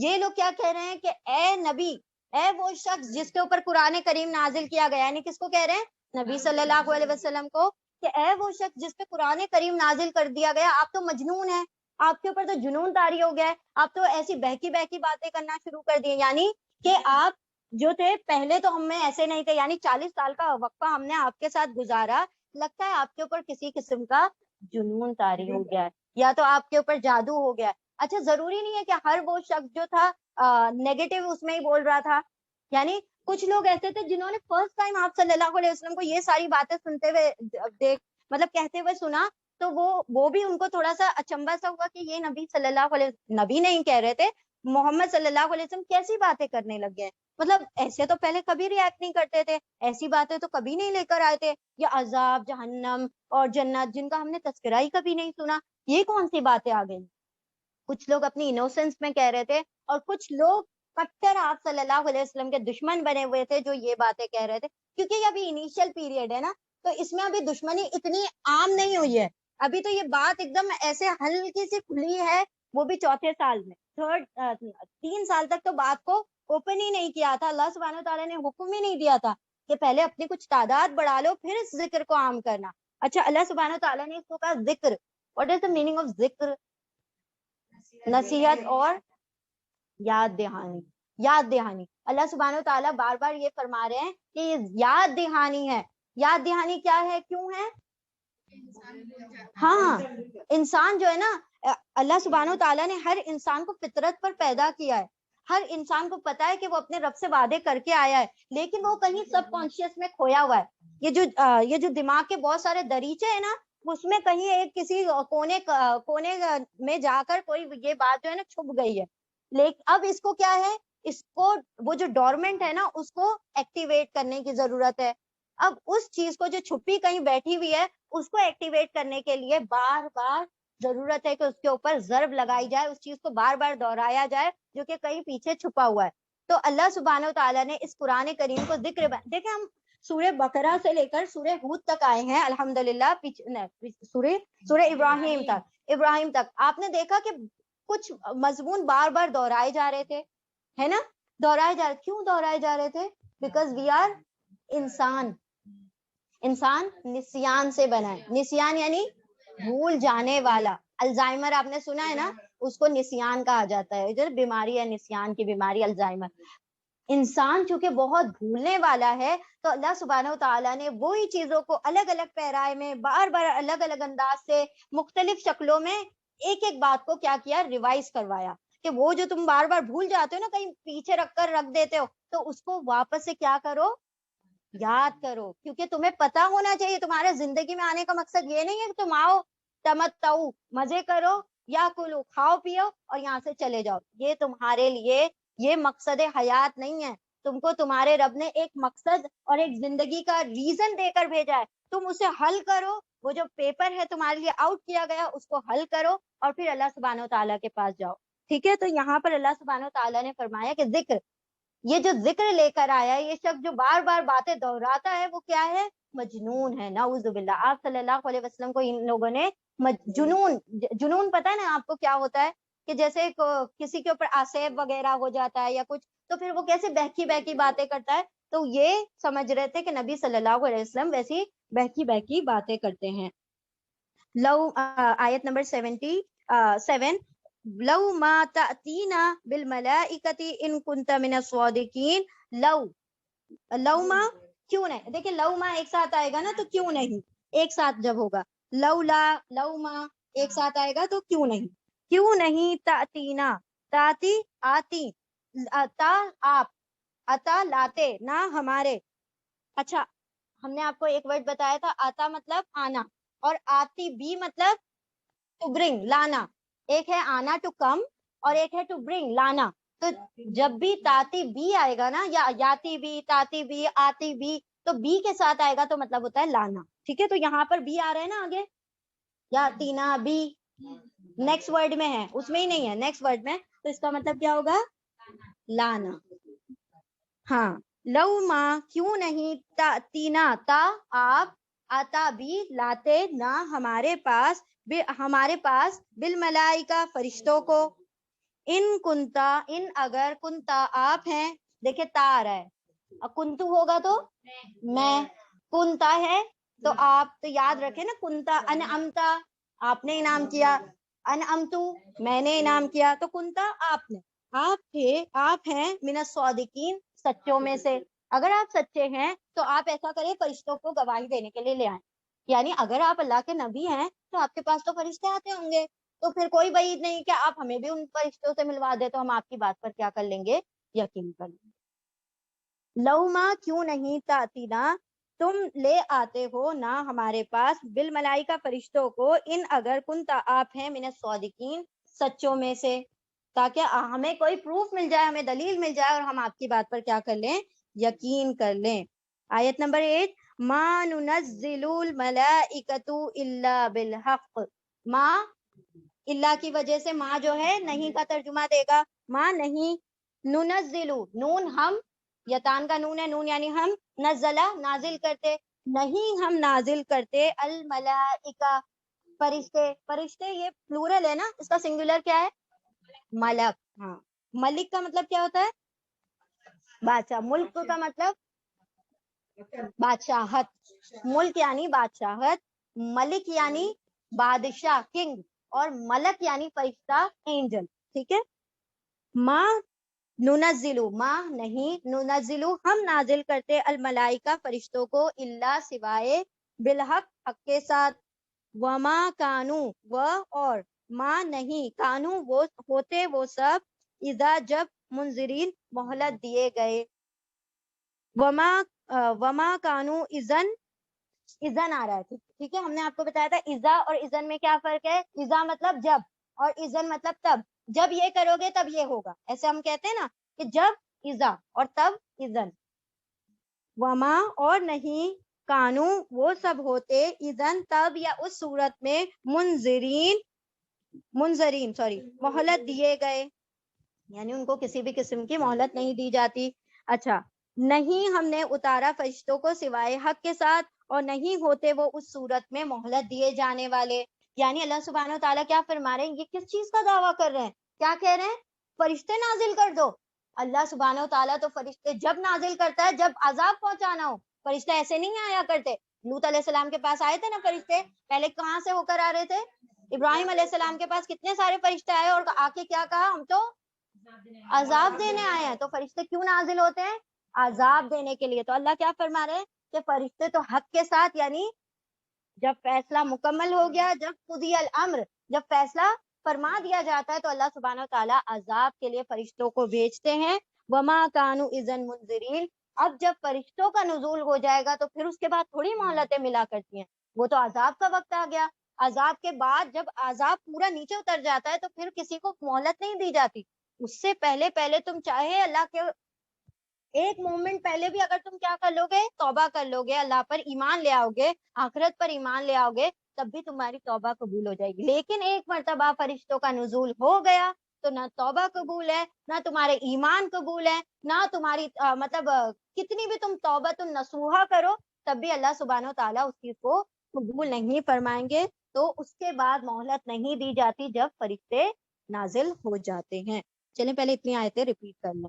یہ لوگ کیا کہہ رہے ہیں کہ اے نبی، اے وہ شخص جس کے اوپر قرآن کریم نازل کیا گیا، یعنی کس کو کہہ رہے ہیں؟ نبی صلی اللہ علیہ وسلم کو، کہ اے وہ شخص جس پہ قرآن کریم نازل کر دیا گیا، آپ تو مجنون ہیں، آپ کے اوپر تو جنون طاری ہو گیا ہے، آپ تو ایسی بہکی بہکی باتیں کرنا شروع کر دیے. یعنی کہ آپ جو تھے پہلے تو ہم میں ایسے نہیں تھے، یعنی 40 سال کا وقفہ ہم نے آپ کے ساتھ گزارا، لگتا ہے آپ کے اوپر کسی قسم کا جنون طاری ہو گیا ہے، یا تو آپ کے اوپر جادو ہو گیا ہے. اچھا ضروری نہیں ہے کہ ہر وہ شخص جو تھا نیگیٹو اس میں ہی بول رہا تھا. یعنی کچھ لوگ ایسے تھے جنہوں نے فرسٹ ٹائم آپ صلی اللہ علیہ وسلم کو یہ ساری باتیں سنتے ہوئے مطلب کہتے ہوئے سنا، تو وہ بھی ان کو تھوڑا سا اچنبھا سا ہوا کہ یہ نبی صلی اللہ علیہ، نبی نہیں کہہ رہے تھے، محمد صلی اللہ علیہ وسلم کیسی باتیں کرنے لگ گئے. مطلب ایسے تو پہلے کبھی ریئیکٹ نہیں کرتے تھے، ایسی باتیں تو کبھی نہیں لے کر آئے تھے، یا عذاب، جہنم اور جنت جن کا ہم نے تذکرہ ہی کبھی نہیں سنا، یہ کون سی باتیں آ گئی. کچھ لوگ اپنی انوسنس میں کہہ رہے تھے، اور کچھ لوگ کٹر آپ صلی اللہ علیہ وسلم کے دشمن بنے ہوئے تھے جو یہ باتیں کہہ رہے تھے. کیونکہ یہ ابھی انیشیل پیریڈ ہے نا، تو اس میں ابھی دشمنی اتنی عام نہیں ہوئی ہے، ابھی تو یہ بات ایک دم ایسے ہلکی سی کھلی ہے، وہ بھی چوتھے سال میں. 3 سال تک تو بات کو اوپن ہی نہیں کیا تھا، اللہ سبحانہ تعالیٰ نے حکم ہی نہیں دیا تھا کہ پہلے اپنی کچھ تعداد بڑھا لو پھر اس ذکر کو عام کرنا. اچھا اللہ سبحانہ تعالیٰ نے اس کو کہا ذکر. What is the meaning of ذکر؟ نصیحت اور یاد دہانی. یاد دہانی. اللہ سبحانہ تعالیٰ بار بار یہ فرما رہے ہیں کہ یہ یاد دہانی ہے. یاد دہانی کیا ہے، کیوں ہے؟ ہاں انسان جو ہے نا، اللہ سبحانہ تعالیٰ نے ہر انسان کو فطرت پر پیدا کیا ہے، ہر انسان کو پتا ہے کہ وہ اپنے رب سے وعدے کر کے آیا ہے، لیکن وہ کہیں سب کانشیس میں کھویا ہوا ہے. یہ جو دماغ کے بہت سارے دریچے ہیں نا، اس میں کہیں ایک کسی کونے میں جا کر کوئی یہ بات جو ہے نا چھپ گئی ہے. لیکن اب اس کو کیا ہے، اس کو وہ جو ڈورمنٹ ہے نا اس کو ایکٹیویٹ کرنے کی ضرورت ہے. اب اس چیز کو جو چھپی کہیں بیٹھی ہوئی ہے اس کو ایکٹیویٹ کرنے کے لیے بار بار ضرورت ہے کہ اس کے اوپر ضرب لگائی جائے، اس چیز کو بار بار دہرایا جائے جو کہ کہیں پیچھے چھپا ہوا ہے. تو اللہ سبحانہ و تعالیٰ نے اس قرآن کریم کو ذکر دیکھیں، ہم سورہ بقرہ سے لے کر سورہ ہود تک آئے ہیں الحمدللہ، سورہ ابراہیم تک آپ نے دیکھا کہ کچھ مضمون بار بار دہرائے جا رہے تھے، ہے نا؟ دہرائے جا رہے، کیوں دہرائے جا رہے تھے؟ بیکاز وی آر انسان نسیان سے بنا ہے. نسیان یعنی بھول جانے والا. الزائمر آپ نے سنا ہے نا، اس کو نسیان کہا جاتا ہے، جو بیماری ہے نسیان کی بیماری، الزائمر. انسان چونکہ بہت بھولنے والا ہے تو اللہ سبحانہ و تعالیٰ نے وہی چیزوں کو الگ الگ پیرائے میں بار بار الگ الگ انداز سے مختلف شکلوں میں ایک ایک بات کو کیا کیا، ریوائز کروایا کہ وہ جو تم بار بار بھول جاتے ہو نا، کہیں پیچھے رکھ کر رکھ دیتے ہو، تو اس کو واپس سے کیا کرو، یاد کرو. کیونکہ تمہیں پتا ہونا چاہیے تمہارے زندگی میں آنے کا مقصد یہ نہیں ہے کہ تم آؤ تمتعو، مزے کرو، یا کلو، کھاؤ پیو اور یہاں سے چلے جاؤ. یہ تمہارے لیے یہ مقصد حیات نہیں ہے. تم کو تمہارے رب نے ایک مقصد اور ایک زندگی کا ریزن دے کر بھیجا ہے، تم اسے حل کرو. وہ جو پیپر ہے تمہارے لیے آؤٹ کیا گیا اس کو حل کرو اور پھر اللہ سبحانہ و تعالیٰ کے پاس جاؤ. ٹھیک ہے، تو یہاں پر اللہ سبحانہ و تعالیٰ نے فرمایا کہ ذکر، یہ جو ذکر لے کر آیا ہے، یہ شخص جو بار بار باتیں دہراتا ہے وہ کیا ہے، مجنون ہے. نعوذ باللہ. آپ صلی اللہ علیہ وسلم کو ان لوگوں نے جنون پتہ ہے نا آپ کو کیا ہوتا ہے، کہ جیسے کسی کے اوپر آسیب وغیرہ ہو جاتا ہے یا کچھ، تو پھر وہ کیسے بہکی بہکی باتیں کرتا ہے؟ تو یہ سمجھ رہے تھے کہ نبی صلی اللہ علیہ وسلم ویسی بہکی بہکی باتیں کرتے ہیں. لو آیت نمبر 77 لو ما تأتینا بالملائکۃ ان کنت من الصادقین. لو ما کیوں نہیں، دیکھیں لو ما ایک ساتھ آئے گا نا تو کیوں نہیں ایک ساتھ جب ہوگا، لو ما ایک ساتھ آئے گا تو کیوں نہیں تأتینا، تاتی آتی، تا آپ، اتا لاتے، نہ ہمارے. اچھا ہم نے آپ کو ایک ورڈ بتایا تھا، آتا مطلب آنا اور آتی بھی مطلب ٹو برنگ، لانا. ایک ہے آنا ٹو کم اور ایک ہے ٹو برنگ، لانا. تو جب بھی تاتی بھی آئے گا نا، یا یاتی بھی، تاتی بھی، آتی بھی، تو بی کے ساتھ آئے گا تو مطلب ہوتا ہے لانا. ٹھیک ہے، تو یہاں پر بی آ رہا ہے نا آگے، یاتی نا بی نیکسٹ ورڈ میں ہے، اس میں ہی نہیں ہے، نیکسٹ ورڈ میں، تو اس کا مطلب کیا ہوگا؟ لانا. ہاں لو ما کیوں نہیں تینا، تا آپ، آتا بھی، لاتے، نہ ہمارے پاس بالملائکہ فرشتوں کو، ان کنتا، ان اگر، کنتا آپ ہیں، دیکھیں تا آ رہا ہے، کنتو ہوگا تو میں، کنتا ہے تو آپ، تو یاد رکھیں نا کنتا انعمتا آپ نے انعام کیا، انعمتو میں نے انعام کیا، تو کنتا آپ نے، آپ ہیں من الصادقین سچوں میں سے. اگر آپ سچے ہیں تو آپ ایسا کریں فرشتوں کو گواہی دینے کے لیے لے آئیں. یعنی اگر آپ اللہ کے نبی ہیں تو آپ کے پاس تو فرشتے آتے ہوں گے، تو پھر کوئی بعید نہیں کہ آپ ہمیں بھی ان فرشتوں سے ملوا دے تو ہم آپ کی بات پر کیا کر لیں گے؟ یقین کر لیں گے. لو ما کیوں نہیں تاتینا تم لے آتے ہو نہ ہمارے پاس بالملائکہ فرشتوں کو، ان اگر کنتا آپ ہیں من الصادقین سچوں میں سے، تاکہ ہمیں کوئی پروف مل جائے، ہمیں دلیل مل جائے اور ہم آپ کی بات پر کیا کر لیں؟ یقین کر لیں. آیت نمبر 8 ما ننزل الملائکۃ الا بالحق. ما اللہ کی وجہ سے ما جو ہے نہیں کا ترجمہ دے گا، ما نہیں، ننزل نون ہم، یتان کا نون ہے، نون یعنی ہم، نزلہ نازل کرتے، نہیں ہم نازل کرتے، الملائکہ فرشتے یہ پلورل ہے نا، اس کا سنگولر کیا ہے؟ ملک. ہاں ملک کا مطلب کیا ہوتا ہے؟ بادشاہ. ملک کا مطلب بادشاہت، ملک یعنی بادشاہت، ملک یعنی بادشاہ کنگ، اور ملک یعنی فرشتہ اینجل. ٹھیک ہے، ما ننزلو ما نہیں، ننزلو ہم نازل کرتے، الملائکہ فرشتوں کو، الا سوائے، بالحق حق کے ساتھ، وما کانو و اور، ما نہیں، کانو وہ ہوتے وہ سب، اذا جب، منذرین مہلت دیے گئے، وما کانو اذن آ رہا ہے. ٹھیک ہے، ہم نے آپ کو بتایا تھا اذا اور اذن میں کیا فرق ہے. اذا مطلب جب اور اذن مطلب تب، جب یہ کرو گے تب یہ ہوگا، ایسے ہم کہتے ہیں نا کہ جب اذا اور تب اذن. وما اور نہیں، کانو وہ سب ہوتے، اذن تب یا اس صورت میں، منظرین مہلت دیے گئے، یعنی ان کو کسی بھی قسم کی مہلت نہیں دی جاتی. اچھا نہیں ہم نے اتارا فرشتوں کو سوائے حق کے ساتھ، اور نہیں ہوتے وہ اس صورت میں مہلت دیے جانے والے. یعنی اللہ سبحانہ وتعالیٰ کیا فرما رہے ہیں؟ یہ کس چیز کا دعویٰ کر رہے ہیں؟ کیا کہہ رہے ہیں؟ فرشتے نازل کر دو. اللہ سبحانہ وتعالیٰ تو فرشتے جب نازل کرتا ہے جب عذاب پہنچانا ہو. فرشتے ایسے نہیں آیا کرتے. لوط علیہ السلام کے پاس آئے تھے نا فرشتے، پہلے کہاں سے ہو کر آ رہے تھے؟ ابراہیم علیہ السلام کے پاس کتنے سارے فرشتے آئے اور آ کے کیا کہا؟ ہم تو عذاب دینے آئے ہیں. تو فرشتے کیوں نازل ہوتے ہیں؟ عذاب دینے کے لیے. تو اللہ کیا فرما رہے ہیں کہ فرشتے تو حق کے ساتھ، یعنی جب فیصلہ مکمل ہو گیا، جب قضی الامر، جب فیصلہ فرما دیا جاتا ہے تو اللہ سبحانہ وتعالیٰ عذاب کے لیے فرشتوں کو بھیجتے ہیں. وما کانوا اذن منذرین. اب جب فرشتوں کا نزول ہو جائے گا تو پھر اس کے بعد تھوڑی مہلتیں ملا کرتی ہیں، وہ تو عذاب کا وقت آ گیا. عذاب کے بعد جب عذاب پورا نیچے اتر جاتا ہے تو پھر کسی کو مہلت نہیں دی جاتی. اس سے پہلے تم چاہے اللہ کے ایک مومنٹ پہلے بھی اگر تم کیا کر لو گے؟ توبہ کر لو گے، اللہ پر ایمان لے آؤ گے، آخرت پر ایمان لے آؤ گے، تب بھی تمہاری توبہ قبول ہو جائے گی. لیکن ایک مرتبہ فرشتوں کا نزول ہو گیا تو نہ توبہ قبول ہے، نہ تمہارے ایمان قبول ہے، نہ تمہاری کتنی بھی تم توبۃ النصوحہ کرو تب بھی اللہ سبحانہ و تعالیٰ اس چیز کو قبول نہیں فرمائیں گے. تو اس کے بعد مہلت نہیں دی جاتی جب فرشتے نازل ہو جاتے ہیں. چلیں پہلے اتنی آیتیں ریپیٹ کر لیں.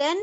10,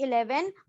11,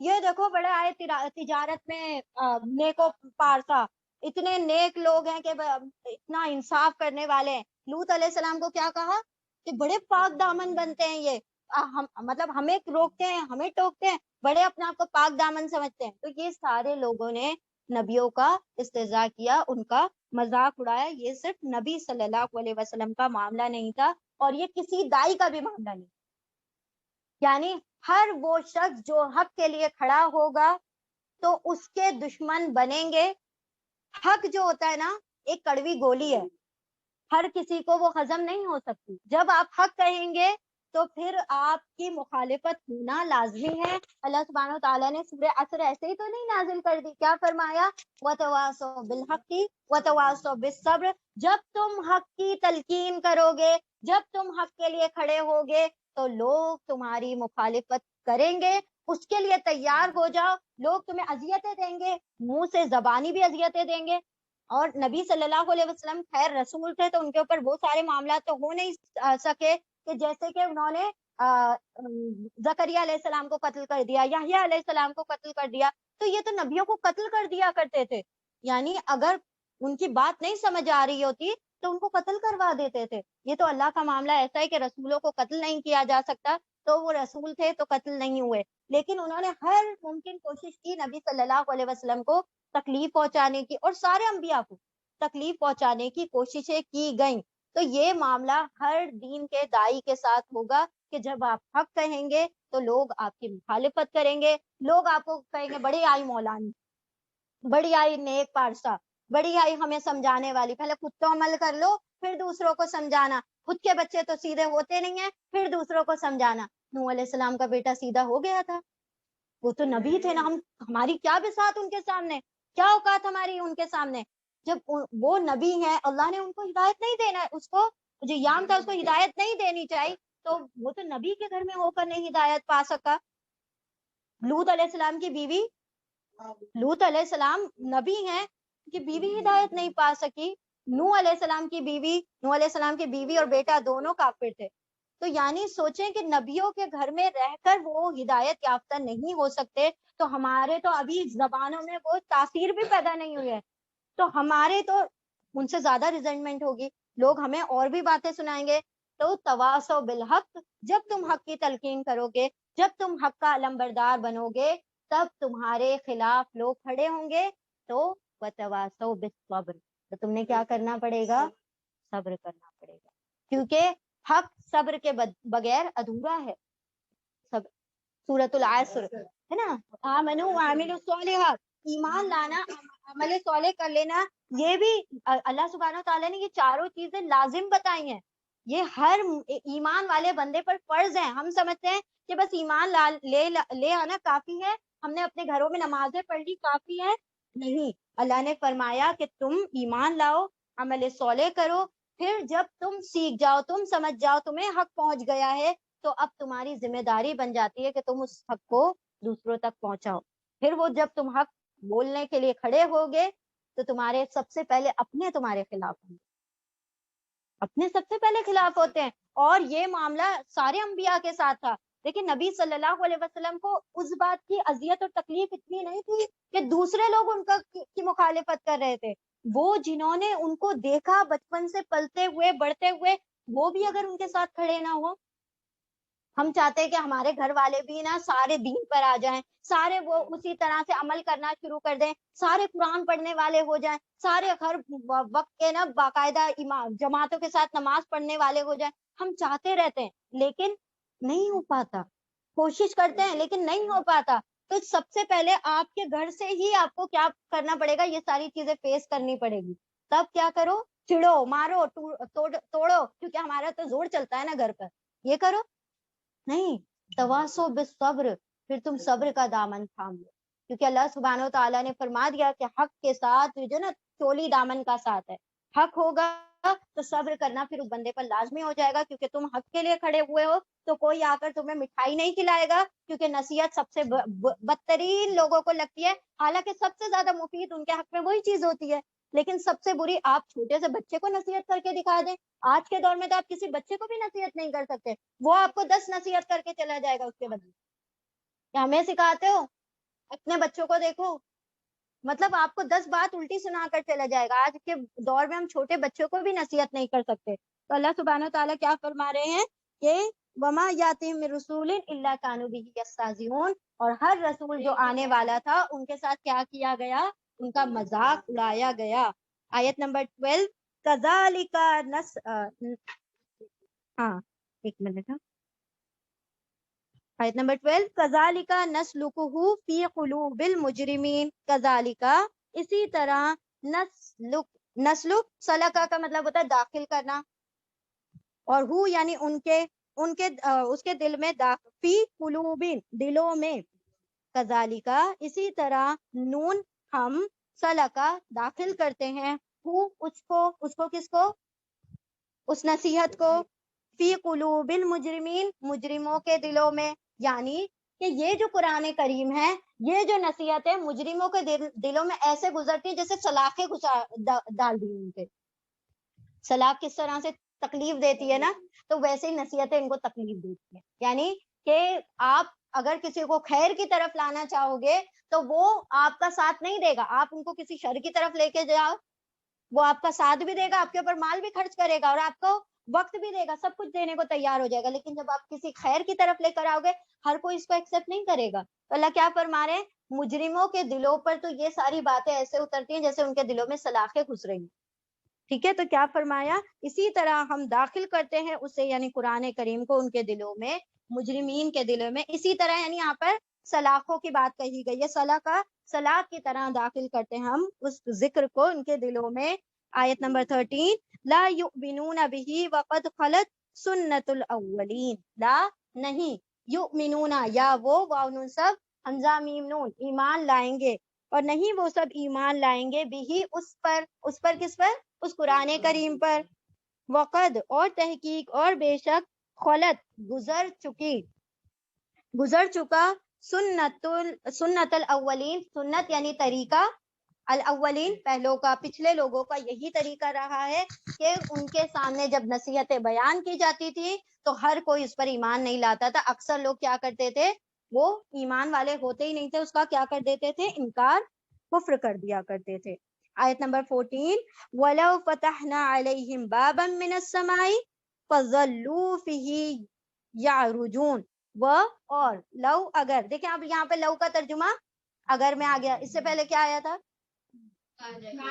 یہ دیکھو بڑے آئے تجارت میں نیکو پارسا، اتنے نیک لوگ ہیں کہ اتنا انصاف کرنے والے ہیں. لوط علیہ السلام کو کیا کہا کہ بڑے پاک دامن بنتے ہیں یہ، مطلب ہمیں روکتے ہیں، ہمیں ٹوکتے ہیں، بڑے اپنے آپ کو پاک دامن سمجھتے ہیں. تو یہ سارے لوگوں نے نبیوں کا استہزاء کیا، ان کا مذاق اڑایا. یہ صرف نبی صلی اللہ علیہ وسلم کا معاملہ نہیں تھا، اور یہ کسی دائی کا بھی معاملہ نہیں. یعنی ہر وہ شخص جو حق کے لیے کھڑا ہوگا تو اس کے دشمن بنیں گے. حق جو ہوتا ہے نا ایک کڑوی گولی ہے، ہر کسی کو وہ ہضم نہیں ہو سکتی. جب آپ حق کہیں گے تو پھر آپ کی مخالفت ہونا لازمی ہے. اللہ سبحانہ و تعالیٰ نے سورہ عصر ایسے ہی تو نہیں نازل کر دی، کیا فرمایا؟ وَتَوَاصَوْا بِالْحَقِّ وَتَوَاصَوْا بِالصَّبْرِ. جب تم حق کی تلقین کرو گے، جب تم حق کے لیے کھڑے ہوگے تو لوگ تمہاری مخالفت کریں گے، اس کے لیے تیار ہو جاؤ. لوگ تمہیں اذیتیں دیں گے، منہ سے زبانی بھی اذیتیں دیں گے. اور نبی صلی اللہ علیہ وسلم خیر رسول تھے تو ان کے اوپر وہ سارے معاملات تو ہو نہیں سکے کہ جیسے کہ انہوں نے زکریا علیہ السلام کو قتل کر دیا، یحییٰ علیہ السلام کو قتل کر دیا. تو یہ تو نبیوں کو قتل کر دیا کرتے تھے. یعنی اگر ان کی بات نہیں سمجھ آ رہی ہوتی تو ان کو قتل کروا دیتے تھے. یہ تو اللہ کا معاملہ ایسا ہے کہ رسولوں کو قتل نہیں کیا جا سکتا، تو وہ رسول تھے تو قتل نہیں ہوئے. لیکن انہوں نے ہر ممکن کوشش کی نبی صلی اللہ علیہ وسلم کو تکلیف پہنچانے کی، اور سارے انبیاء کو تکلیف پہنچانے کی کوششیں کی گئیں. تو یہ معاملہ ہر دین کے دائی کے ساتھ ہوگا کہ جب آپ حق کہیں گے تو لوگ آپ کی مخالفت کریں گے. لوگ آپ کو کہیں گے بڑی آئی مولانی، بڑی آئی نیک پارسا، بڑی آئی ہمیں سمجھانے والی. پہلے خود تو عمل کر لو پھر دوسروں کو سمجھانا. خود کے بچے تو سیدھے ہوتے نہیں ہیں، پھر دوسروں کو سمجھانا. نوح علیہ السلام کا بیٹا سیدھا ہو گیا تھا، وہ تو نبی تھے نا. ہماری کیا بساط ان کے سامنے، کیا اوقات ہماری ان کے سامنے. جب وہ نبی ہیں، اللہ نے ان کو ہدایت نہیں دینا، اس کو جو یام تھا اس کو ہدایت نہیں دینی چاہیے، تو وہ تو نبی کے گھر میں ہو کر نہیں ہدایت پا سکا. لوط علیہ السلام کی بیوی، لوط علیہ السلام نبی ہیں کہ بیوی ہدایت نہیں پا سکی. نوح علیہ السلام کی بیوی، نوح علیہ السلام کی بیوی اور بیٹا دونوں کافر تھے. تو یعنی سوچیں کہ نبیوں کے گھر میں رہ کر وہ ہدایت یافتہ نہیں ہو سکتے، تو ہمارے تو ابھی زبانوں میں وہ تاثیر بھی پیدا نہیں ہوئی ہے، تو ہمارے تو ان سے زیادہ ریزنٹمنٹ ہوگی. لوگ ہمیں اور بھی باتیں سنائیں گے. تو تواصوا بالحق، جب تم حق کی تلقین کرو گے، جب تم حق کا علمبردار بنو گے، تب تمہارے خلاف لوگ کھڑے ہوں گے. تو وتواصوا بالصبر، تو تم نے کیا کرنا پڑے گا؟ صبر کرنا پڑے گا، کیونکہ حق صبر کے بغیر ادھورا ہے. صبر سورۃ العصر ہے نا، آمنوا وعملوا الصالحات، ایمان لانا، عمل صالح کر لینا، یہ بھی اللہ سبحانہ تعالیٰ نے یہ چاروں چیزیں لازم بتائی ہیں. یہ ہر ایمان والے بندے پر فرض ہیں. ہم سمجھتے ہیں کہ بس ایمان لے آنا کافی ہے، ہم نے اپنے گھروں میں نمازیں پڑھ لی کافی ہے. نہیں، اللہ نے فرمایا کہ تم ایمان لاؤ، عمل صالح کرو، پھر جب تم سیکھ جاؤ، تم سمجھ جاؤ، تمہیں حق پہنچ گیا ہے، تو اب تمہاری ذمہ داری بن جاتی ہے کہ تم اس حق کو دوسروں تک پہنچاؤ. پھر وہ جب تم حق بولنے کے لیے کھڑے ہوگے تو تمہارے سب سے پہلے اپنے تمہارے خلاف ہوں گے، اپنے سب سے پہلے خلاف ہوتے ہیں. اور یہ معاملہ سارے انبیاء کے ساتھ تھا. لیکن نبی صلی اللہ علیہ وسلم کو اس بات کی اذیت اور تکلیف اتنی نہیں تھی کہ دوسرے لوگ ان کی مخالفت کر رہے تھے. وہ جنہوں نے ان کو دیکھا بچپن سے پلتے ہوئے بڑھتے ہوئے، وہ بھی اگر ان کے ساتھ کھڑے نہ ہو. ہم چاہتے ہیں کہ ہمارے گھر والے بھی نا سارے دین پر آ جائیں، سارے وہ اسی طرح سے عمل کرنا شروع کر دیں، سارے قرآن پڑھنے والے ہو جائیں، سارے ہر وقت کے نا باقاعدہ جماعتوں کے ساتھ نماز پڑھنے والے ہو جائیں. ہم چاہتے رہتے ہیں لیکن نہیں ہو پاتا. کوشش کرتے ہیں لیکن نہیں ہو پاتا. تو سب سے پہلے آپ کے گھر سے ہی آپ کو کیا کرنا پڑے گا؟ یہ ساری چیزیں فیس کرنی پڑے گی. تب کیا کرو؟ چڑو، مارو، توڑو، کیونکہ ہمارا تو زور چلتا ہے نا گھر پر. یہ کرو نہیں، تواصوا بالصبر، پھر تم صبر کا دامن تھام لو. کیونکہ اللہ سبحانہ و تعالیٰ نے فرما دیا کہ حق کے ساتھ جو نا چولی دامن کا ساتھ ہے. حق ہوگا تو صبر کرنا پھر اس بندے پر لازمی ہو جائے گا، کیونکہ تم حق کے لیے کھڑے ہوئے ہو. تو کوئی آ کر تمہیں مٹھائی نہیں کھلائے گا، کیونکہ نصیحت سب سے بدترین لوگوں کو لگتی ہے. حالانکہ سب سے زیادہ مفید ان کے حق میں وہی چیز ہوتی ہے، لیکن سب سے بری آپ چھوٹے سے بچے کو نصیحت کر کے دکھا دیں. آج کے دور میں تو آپ کسی بچے کو بھی نصیحت نہیں کر سکتے، وہ آپ کو 10 نصیحت کر کے چلا جائے گا اس کے بدلے. کیا ہمیں سکھاتے ہو اپنے بچوں کو دیکھو، مطلب آپ کو 10 بات الٹی سنا کر چلا جائے گا. آج کے دور میں ہم چھوٹے بچوں کو بھی نصیحت نہیں کر سکتے. تو اللہ سبحانہ و تعالیٰ کیا فرما رہے ہیں کہ وما یاتہم من رسول الا کانوا بہ یستہزئون، اور ہر رسول جو آنے والا تھا ان کے ساتھ کیا کیا گیا؟ ان کا مذاق اڑایا گیا. آیت نمبر 12 کذالک ہاں ایک منٹ. آیت نمبر 12 کذالک نسلکہ فی قلوب المجرمین. کذالک اسی طرح، نسلک سلکا کا مطلب ہوتا ہے داخل کرنا، اور ہو یعنی ان کے اس کے دل میں، فی قلوبین دلوں میں، کذالک اسی طرح، نون ہم، سلکا داخل کرتے ہیں، ہو اس کو کس کو؟ اس نصیحت کو، فی قلوب المجرمین مجرموں کے دلوں میں. یعنی کہ یہ جو قرآن کریم ہے، یہ جو نصیحت ہے مجرموں کے دلوں میں ایسے گزرتی ہے جیسے سلاخیں ڈال دی ان کے. سلاخ کس طرح سے تکلیف دیتی ہے نا، تو ویسے ہی نصیحتیں ان کو تکلیف دیتی ہے. یعنی کہ آپ اگر کسی کو خیر کی طرف لانا چاہو گے تو وہ آپ کا ساتھ نہیں دے گا. آپ ان کو کسی شر کی طرف لے کے جاؤ، وہ آپ کا ساتھ بھی دے گا، آپ کے اوپر مال بھی خرچ کرے گا، اور آپ کو وقت بھی دے گا، سب کچھ دینے کو تیار ہو جائے گا. لیکن جب آپ کسی خیر کی طرف لے کر آؤ گے، ہر کوئی اس کو ایکسپٹ نہیں کرے گا. تو اللہ کیا فرما رہے ہیں؟ مجرموں کے دلوں پر تو یہ ساری باتیں ایسے اترتی ہیں جیسے ان کے دلوں میں سلاخیں گھس رہی ہیں. ٹھیک ہے، تو کیا فرمایا؟ اسی طرح ہم داخل کرتے ہیں اسے، یعنی قرآن کریم کو، ان کے دلوں میں، مجرمین کے دلوں میں. اسی طرح یعنی یہاں پر سلاخوں کی بات کہی گئی ہے، سلاخ کی طرح داخل کرتے ہیں ہم اس ذکر کو ان کے دلوں میں. آیت نمبر 13 لا یؤمنون بہ وقد خلت سنت الاولین. لا نہیں، یؤمنون یا وہ واو نون سب حمزہ میم نون ایمان لائیں گے، اور نہیں وہ سب ایمان لائیں گے بھی اس پر کس پر؟ اس قرآن کریم پر. وقد اور تحقیق اور بے شک، خلت گزر چکا، سنت الاولین، سنت یعنی طریقہ، الاولین پہلوں کا، پچھلے لوگوں کا یہی طریقہ رہا ہے کہ ان کے سامنے جب نصیحتیں بیان کی جاتی تھی تو ہر کوئی اس پر ایمان نہیں لاتا تھا. اکثر لوگ کیا کرتے تھے؟ وہ ایمان والے ہوتے ہی نہیں تھے، اس کا کیا کر دیتے تھے؟ انکار، کفر کر دیا کرتے تھے. آیت نمبر 14 وَلَوْ فَتَحْنَا عَلَيْهِمْ بَابًا مِّنَ السَّمَاءِ فَظَلُّوا فِيهِ يَعْرُجُونَ. اور لو اگر، دیکھیں اب یہاں پہ لو کا ترجمہ اگر میں آ گیا. اس سے پہلے کیا آیا تھا؟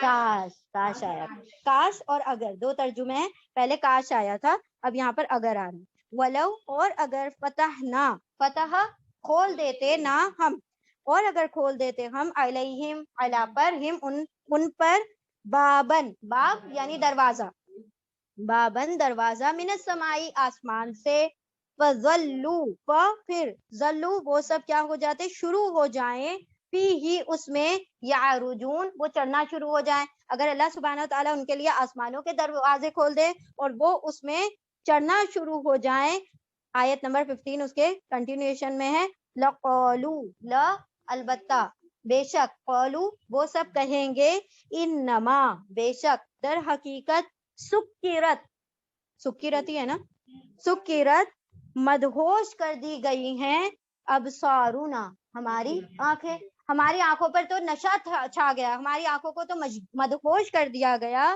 کاش آیا تھا. کاش اور اگر دو ترجمے ہیں، پہلے کاش آیا تھا، اب یہاں پر اگر آ رہا. ولو اور اگر، فتح کھول دیتے نا ہم، اور اگر کھول دیتے ہم، علیہم علی پر، ہم ان پر، بابن باب یعنی دروازہ، بابن دروازہ، من السمائی آسمان سے، فظلوا پھر ظلوا وہ سب کیا ہو جاتے؟ شروع ہو جائیں، فی ہی اس میں، یعرجون وہ چڑھنا شروع ہو جائیں. اگر اللہ سبحانہ وتعالیٰ ان کے لیے آسمانوں کے دروازے کھول دے اور وہ اس میں چڑھنا شروع ہو جائیں. آیت نمبر 15 اس کے کنٹینیوشن میں ہے، لقالوا لا البتہ، بے شک، قالوا وہ سب کہیں گے، انما بے شک، در حقیقت، سکرت ہی ہے نا، سکرت مدہوش کر دی گئی ہیں، ابصارنا ہماری آنکھیں، ہماری آنکھوں پر تو نشہ چھا گیا، ہماری آنکھوں کو تو مدہوش کر دیا گیا.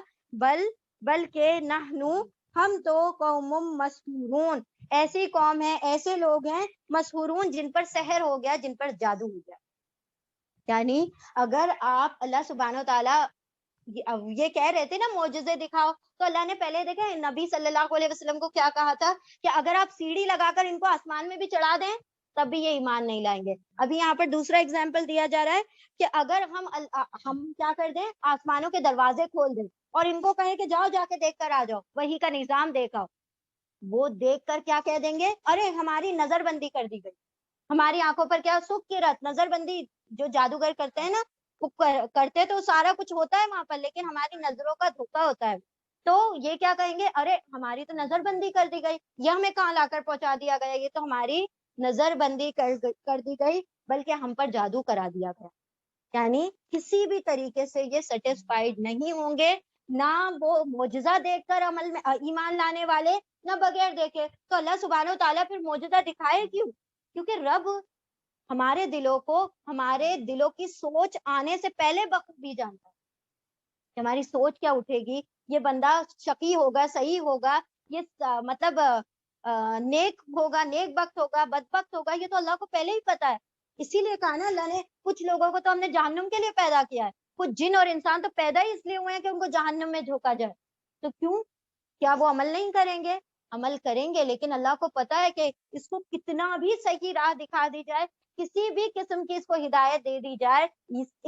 بلکہ نحنو ہم تو قوم مسحورون، ایسی قوم ہے، ایسے لوگ ہیں، مسحورون جن پر سحر ہو گیا، جن پر جادو ہو گیا. یعنی اگر آپ، اللہ سبحانہ و تعالیٰ یہ کہہ رہے تھے نا معجزے دکھاؤ، تو اللہ نے پہلے دیکھا نبی صلی اللہ علیہ وسلم کو کیا کہا تھا کہ اگر آپ سیڑھی لگا کر ان کو آسمان میں بھی چڑھا دیں تب بھی یہ ایمان نہیں لائیں گے. ابھی یہاں پر دوسرا اگزامپل دیا جا رہا ہے کہ اگر ہم کیا کر دیں، آسمانوں کے دروازے کھول دیں اور ان کو کہیں کہ جاؤ جا کے دیکھ کر آ جاؤ، وہی کا نظام دیکھاؤ، وہ دیکھ کر کیا کہہ دیں گے؟ ارے ہماری نظر بندی کر دی گئی، ہماری آنکھوں پر کیا سکرت، نظر بندی. جو جادوگر کرتے ہیں نا، کرتے تو سارا کچھ ہوتا ہے وہاں پر، لیکن ہماری نظروں کا دھوکا ہوتا ہے. تو یہ کیا کہیں گے؟ ارے ہماری تو نظر بندی کر دی گئی، یہ ہمیں کہاں لا کر پہنچا دیا گیا، یہ تو ہماری نظر بندی کر دی گئی، بلکہ ہم پر جادو کرا دیا گیا. یعنی کسی بھی طریقے سے یہ سیٹسفائیڈ نہیں ہوں گے، نہ وہ معجزہ دیکھ کر عمل میں ایمان لانے والے، نہ بغیر دیکھے. تو اللہ سبحانہ و تعالیٰ پھر معجزہ دکھائے کیوں؟ کیونکہ رب ہمارے دلوں کو، ہمارے دلوں کی سوچ آنے سے پہلے بخوبی جانتا ہے کہ ہماری سوچ کیا اٹھے گی، یہ بندہ شقی ہوگا، صحیح ہوگا، یہ مطلب نیک ہوگا، نیک بخت ہوگا، بدبخت ہوگا، یہ تو اللہ کو پہلے ہی پتا ہے. اسی لیے کہا نا اللہ نے کچھ لوگوں کو تو ہم نے جہنم کے لیے پیدا کیا ہے، کچھ جن اور انسان تو پیدا ہی اس لیے ہوئے ہیں کہ ان کو جہنم میں جھونکا جائے. تو کیوں؟ کیا وہ عمل نہیں کریں گے؟ عمل کریں گے، لیکن اللہ کو پتا ہے کہ اس کو کتنا بھی صحیح راہ دکھا دی جائے، کسی بھی قسم کی اس کو ہدایت دے دی جائے،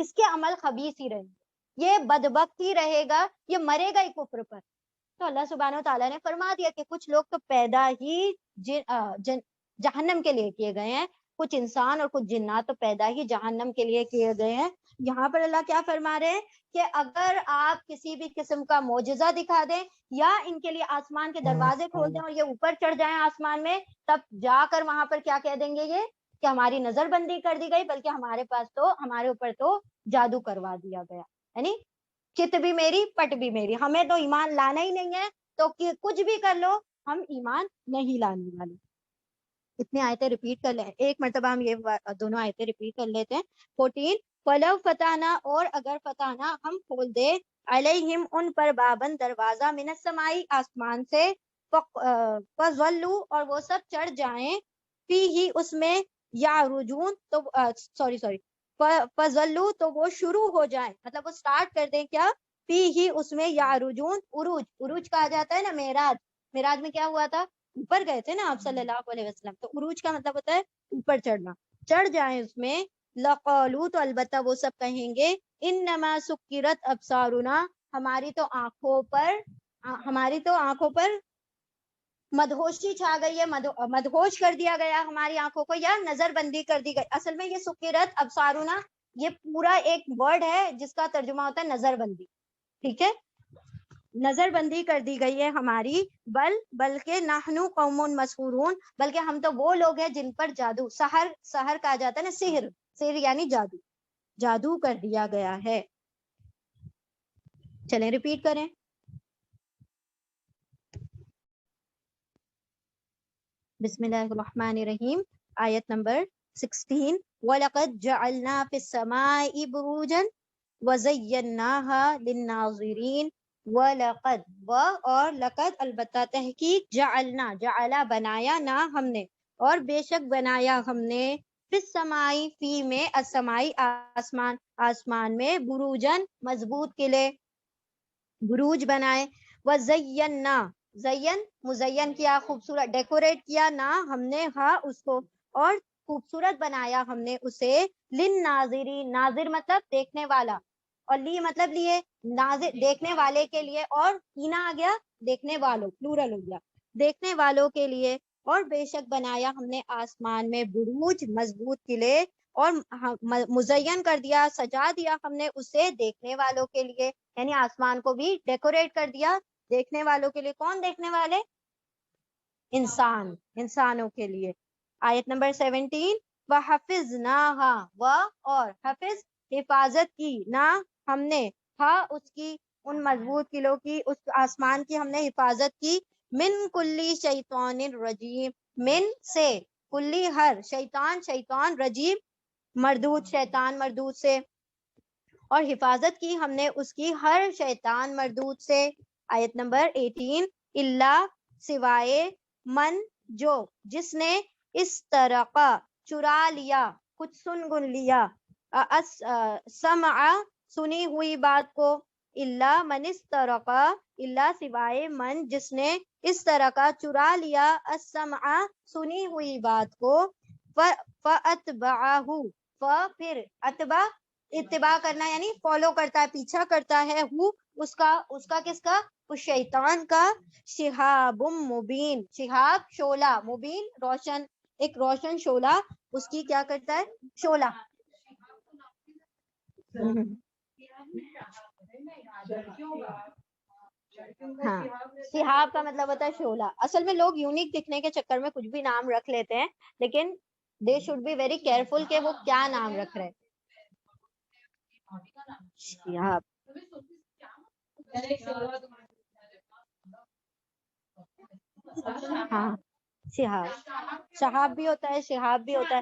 اس کے عمل خبیث ہی رہیں گے، یہ بدبخت ہی رہے گا، یہ مرے گا ہی کفر پر. تو اللہ سبحانہ و تعالیٰ نے فرما دیا کہ کچھ لوگ تو پیدا ہی جہنم کے لیے کیے گئے ہیں، کچھ انسان اور کچھ جنات تو پیدا ہی جہنم کے لیے کیے گئے ہیں. یہاں پر اللہ کیا فرما رہے ہیں کہ اگر آپ کسی بھی قسم کا معجزہ دکھا دیں یا ان کے لیے آسمان کے دروازے کھول دیں اور یہ اوپر چڑھ جائیں آسمان میں، تب جا کر وہاں پر کیا کہہ دیں گے یہ کہ ہماری نظر بندی کر دی گئی، بلکہ ہمارے اوپر تو جادو کروا دیا گیا. یعنی چت بھی میری پٹ بھی میری، ہمیں تو ایمان لانا ہی نہیں ہے، تو کچھ بھی کر لو ہم ایمان نہیں لانے والے. اتنی آیتیں ریپیٹ کر لیں، ایک مرتبہ ہم یہ دونوں آیتیں ریپیٹ کر لیتے ہیں. 14 فَلَوْ فَتَحْنَا، اور اگر فتحنا ہم کھول دے، علیہم ان پر، بابن دروازہ، من السماء آسمان سے، فَظَلُّوا اور وہ سب چڑھ جائیں، فیہ اس میں، یعرجون تو فَظَلُّوا تو وہ شروع ہو جائیں، مطلب وہ سٹارٹ کر دیں کیا، فیہ اس میں، یعرجون عروج کہا جاتا ہے نا. معراج میں کیا ہوا تھا؟ اوپر گئے تھے نا آپ صلی اللہ علیہ وسلم، تو عروج کا مطلب ہوتا ہے اوپر چڑھنا. چڑھ جائیں اس میں، لقالو تو البتہ وہ سب کہیں گے، انما سکرت ابصارنا، ہماری تو آنکھوں پر مدہوشی چھا گئی ہے، مدہوش کر دیا گیا ہماری آنکھوں کو، یا نظر بندی کر دی گئی. اصل میں یہ سکرت ابصارنا یہ پورا ایک ورڈ ہے جس کا ترجمہ ہوتا ہے نظر بندی. ٹھیک ہے، نظر بندی کر دی گئی ہے ہماری، بلکہ نحنو قوم مسحورون، بلکہ ہم تو وہ لوگ ہیں جن پر جادو، سحر کہا جاتا ہے نا، سحر یعنی جادو کر دیا گیا ہے. چلیں ریپیٹ کریں. بسم اللہ الرحمن الرحیم، آیت نمبر 16. وَلَقَدْ جَعَلْنَا فِي السَّمَاءِ بُرُوجًا وَزَيَّنَّاهَا لِلنَّاظِرِينَ. وَلَقَدْ اور لقد البتہ تحقیق، جعلا بنایا، نا ہم نے، اور بے شک بنایا ہم نے، فی السماء فی میں، السماء آسمان میں، بروجن مضبوط قلعے، بروج بنائے، وزینا مزین کیا، خوبصورت ڈیکوریٹ کیا، نا ہم نے ہاں اس کو، اور خوبصورت بنایا ہم نے اسے، للناظرین، ناظر مطلب دیکھنے والا، اور لی مطلب لیے، ناظر دیکھنے والے کے لیے، اور کینا آ گیا دیکھنے والوں، پلورل ہو گیا، دیکھنے والوں کے لیے. اور بے شک بنایا ہم نے آسمان میں بروج مضبوط قلعے، اور مزین کر دیا، سجا دیا ہم نے اسے دیکھنے والوں کے لیے، یعنی آسمان کو بھی ڈیکوریٹ کر دیا دیکھنے والوں کے لیے. کون دیکھنے والے؟ انسانوں کے لیے. آیت نمبر 17. وَحَفِظْنَاهَا، اور حفظ حفاظت کی، نا ہم نے ہاں اس کی، ان مضبوط قلعوں کی، اس آسمان کی ہم نے حفاظت کی، من کلی شیطان رجیم، من سے، کلی ہر، شیطان رجیم مردود، شیطان مردود سے، اور حفاظت کی ہم نے اس کی ہر شیطان مردود سے. آیت نمبر 18. اللہ سوائے، من جو، جس نے، استرقا چرا لیا، کچھ سن گن لیا، سمع سنی ہوئی بات کو، اللہ من استرقا، اللہ سوائے من جس نے، استرقا چرا لیا، السمع سنی ہوئی بات کو، فَأَتْبَعَهُ، پھر اتباع کرنا یعنی فالو کرتا ہے، پیچھا کرتا ہے، اس کا کس کا؟ اس شیطان کا، شہاب مبین، شہاب شعلہ، مبین روشن، ایک روشن شعلہ، اس کی کیا کرتا ہے؟ شعلہ. ہاں، شہاب کا مطلب ہوتا ہے شعلہ. اصل میں لوگ یونیک دکھنے کے چکر میں کچھ بھی نام رکھ لیتے ہیں، لیکن they should be very careful کہ وہ کیا نام رکھ رہے. شہاب، ہاں شہاب، شہاب بھی ہوتا ہے، شہاب بھی ہوتا ہے.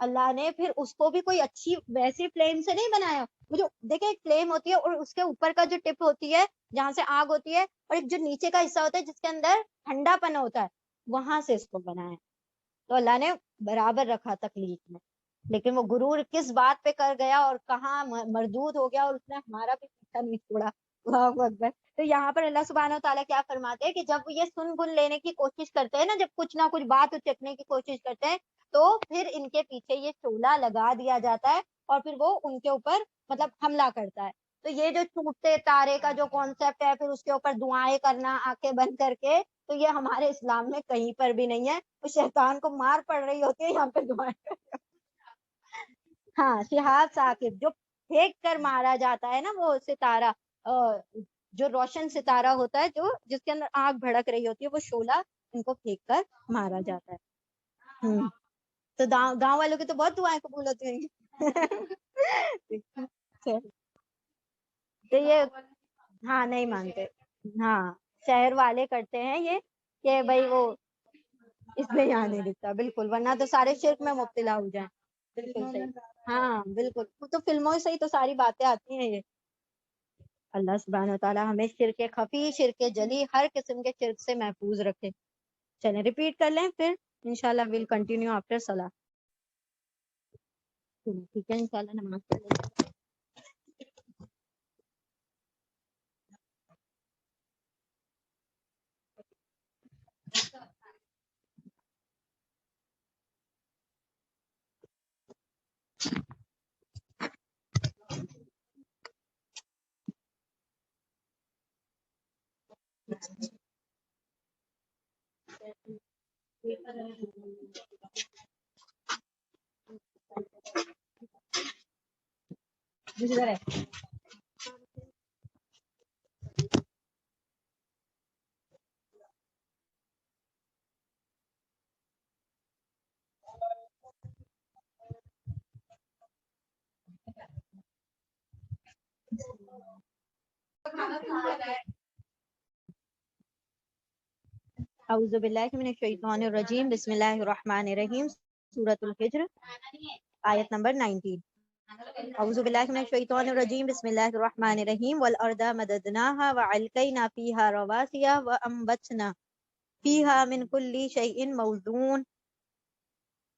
اللہ نے پھر اس کو بھی کوئی اچھی ویسی فلیم سے نہیں بنایا. وہ جو دیکھیں ایک فلیم ہوتی ہے اور اس کے اوپر کا جو ٹپ ہوتی ہے جہاں سے آگ ہوتی ہے, اور ایک جو نیچے کا حصہ ہوتا ہے جس کے اندر ٹھنڈا پن ہوتا ہے, وہاں سے اس کو بنایا. تو اللہ نے برابر رکھا تخلیق میں, لیکن وہ غرور کس بات پہ کر گیا اور کہاں مردود ہو گیا, اور اس نے ہمارا بھی پیچھا نہیں چھوڑا. اللہ اکبر. تو یہاں پر اللہ سبحانہ و تعالیٰ کیا فرماتے ہیں کہ جب یہ سن گن لینے کی کوشش کرتے ہیں نا, جب کچھ نہ کچھ بات چکنے کی کوشش کرتے ہیں, تو پھر ان کے پیچھے یہ شعلہ لگا دیا جاتا ہے اور پھر وہ ان کے اوپر مطلب حملہ کرتا ہے. تو یہ جو ٹوٹتے تارے کا جو کانسیپٹ ہے, پھر اس کے اوپر دعائیں کرنا آنکھیں بند کر کے, تو یہ ہمارے اسلام میں کہیں پر بھی نہیں ہے. وہ شیطان کو مار پڑ رہی ہوتی ہے, یہاں پہ دعائیں. ہاں, شہاب ثاقب جو پھینک کر مارا جاتا ہے نا, وہ ستارہ جو روشن ستارہ ہوتا ہے, جو جس کے اندر آگ بھڑک رہی ہوتی ہے, وہ شعلہ ان کو پھینک کر مارا جاتا ہے. تو گاؤں والوں کی تو بہت دعائیں قبول ہوتی ہیں. تو یہ ہاں نہیں مانتے. ہاں, شہر والے کرتے ہیں یہ کہ بھائی وہ اس میں یہاں نہیں دکھتا. بالکل, ورنہ تو سارے شرک میں مبتلا ہو جائیں. بالکل صحیح. ہاں بالکل, تو فلموں سے ہی تو ساری باتیں آتی ہیں یہ. اللہ سبحانہ و تعالیٰ ہمیں شرک خفی, شرک جلی, ہر قسم کے شرک سے محفوظ رکھے. چلیں ریپیٹ کر لیں, پھر انشاءاللہ ویل کنٹینیو آفٹر صلاح. ٹھیک ہے, انشاءاللہ نماز پڑھ لیں. اعوذ باللہ من الشیطان الرجیم, بسم اللہ الرحمن الرحیم. سورۃ الحجر, آیت نمبر 19. اعوذ باللہ من الشیطان الرجیم, بسم اللہ الرحمن الرحیم. والارض مددناها والقینا فیہا رواسیا وانبتنا فیہا من کل شیء موزون.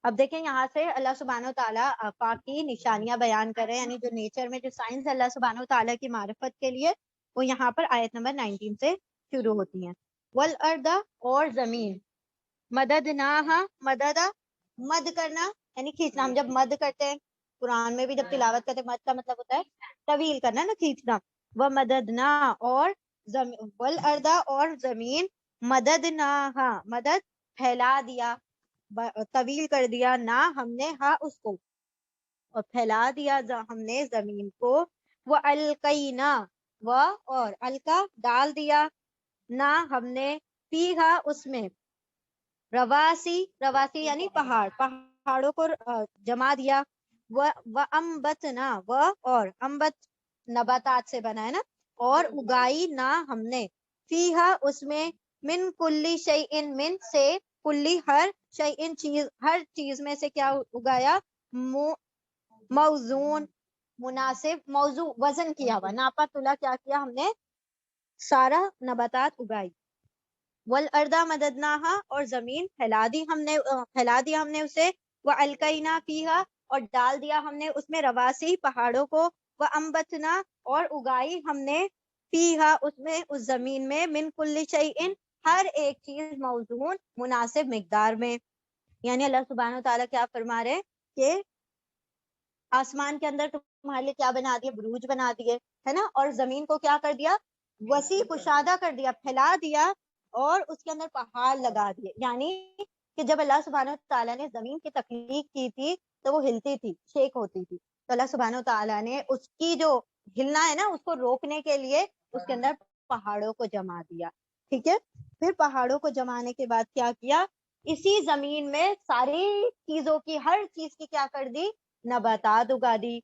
اب دیکھیں یہاں سے اللہ سبحانہ و تعالیٰ پاک کی نشانیاں بیان کر رہے ہیں, یعنی جو نیچر میں جو سائنس ہے اللہ سبحانہ و تعالیٰ کی معرفت کے لیے, وہ یہاں پر آیت نمبر 19 سے شروع ہوتی ہیں. والارض, اور زمین, مددناہا, مددا مد کرنا یعنی کھینچنا. ہم جب مد کرتے ہیں قرآن میں بھی جب تلاوت کرتے ہیں, مد کا مطلب ہوتا ہے طویل کرنا نا, کھینچنا. ومددنا, اور والارض, اور زمین, مددناہا, مدد پھیلا دیا, طویل کر دیا, نہ ہم نے ہاں اس کو, اور پھیلا دیا ہم نے زمین کو. وَأَلْقَيْنَا, اور القا ڈال دیا, نہ ہم نے فیہا اس میں, رواسی, رواسی یعنی پہاڑ, پہاڑوں کو جما دیا. وَأَنبَتْنَا, اور انبت نباتات سے بنا ہے نا, اور اگائی, نہ ہم نے فیہا اس میں, من کلی شیئن, من سے, کلی ہر, شیئن چیز, ہر چیز میں سے کیا اگایا, موزون مناسب, موضوع وزن کیا ہوا, ناپا تلا کیا کیا ہم نے, سارا نباتات اگائی. والارض مددناہا, اور زمین پھیلا دی ہم نے, پھیلا دیا ہم نے اسے. والقینا فیہا, اور ڈال دیا ہم نے اس میں, رواسی پہاڑوں کو. وانبتنا, اور اگائی ہم نے, فیہا اس میں, اس زمین میں, من کل شیء, ہر ایک چیز, موزون مناسب مقدار میں. یعنی اللہ سبحانہ و تعالیٰ کیا فرما رہے کہ آسمان کے اندر تمہارے لیے کیا بنا دیا, بروج بنا دیے ہے نا, اور زمین کو کیا کر دیا, وسیع کشادہ کر دیا, پھیلا دیا, اور اس کے اندر پہاڑ لگا دیے. یعنی کہ جب اللہ سبحانہ تعالیٰ نے زمین کی تخلیق کی تھی تو وہ ہلتی تھی, شیک ہوتی تھی, تو اللہ سبحانہ تعالیٰ نے اس کی جو ہلنا ہے نا اس کو روکنے کے لیے اس کے اندر پہاڑوں کو جما دیا. ٹھیک ہے, پھر پہاڑوں کو جمانے کے بعد کیا کیا, اسی زمین میں ساری چیزوں کی, ہر چیز کی کیا کر دی, نباتات اگا دی.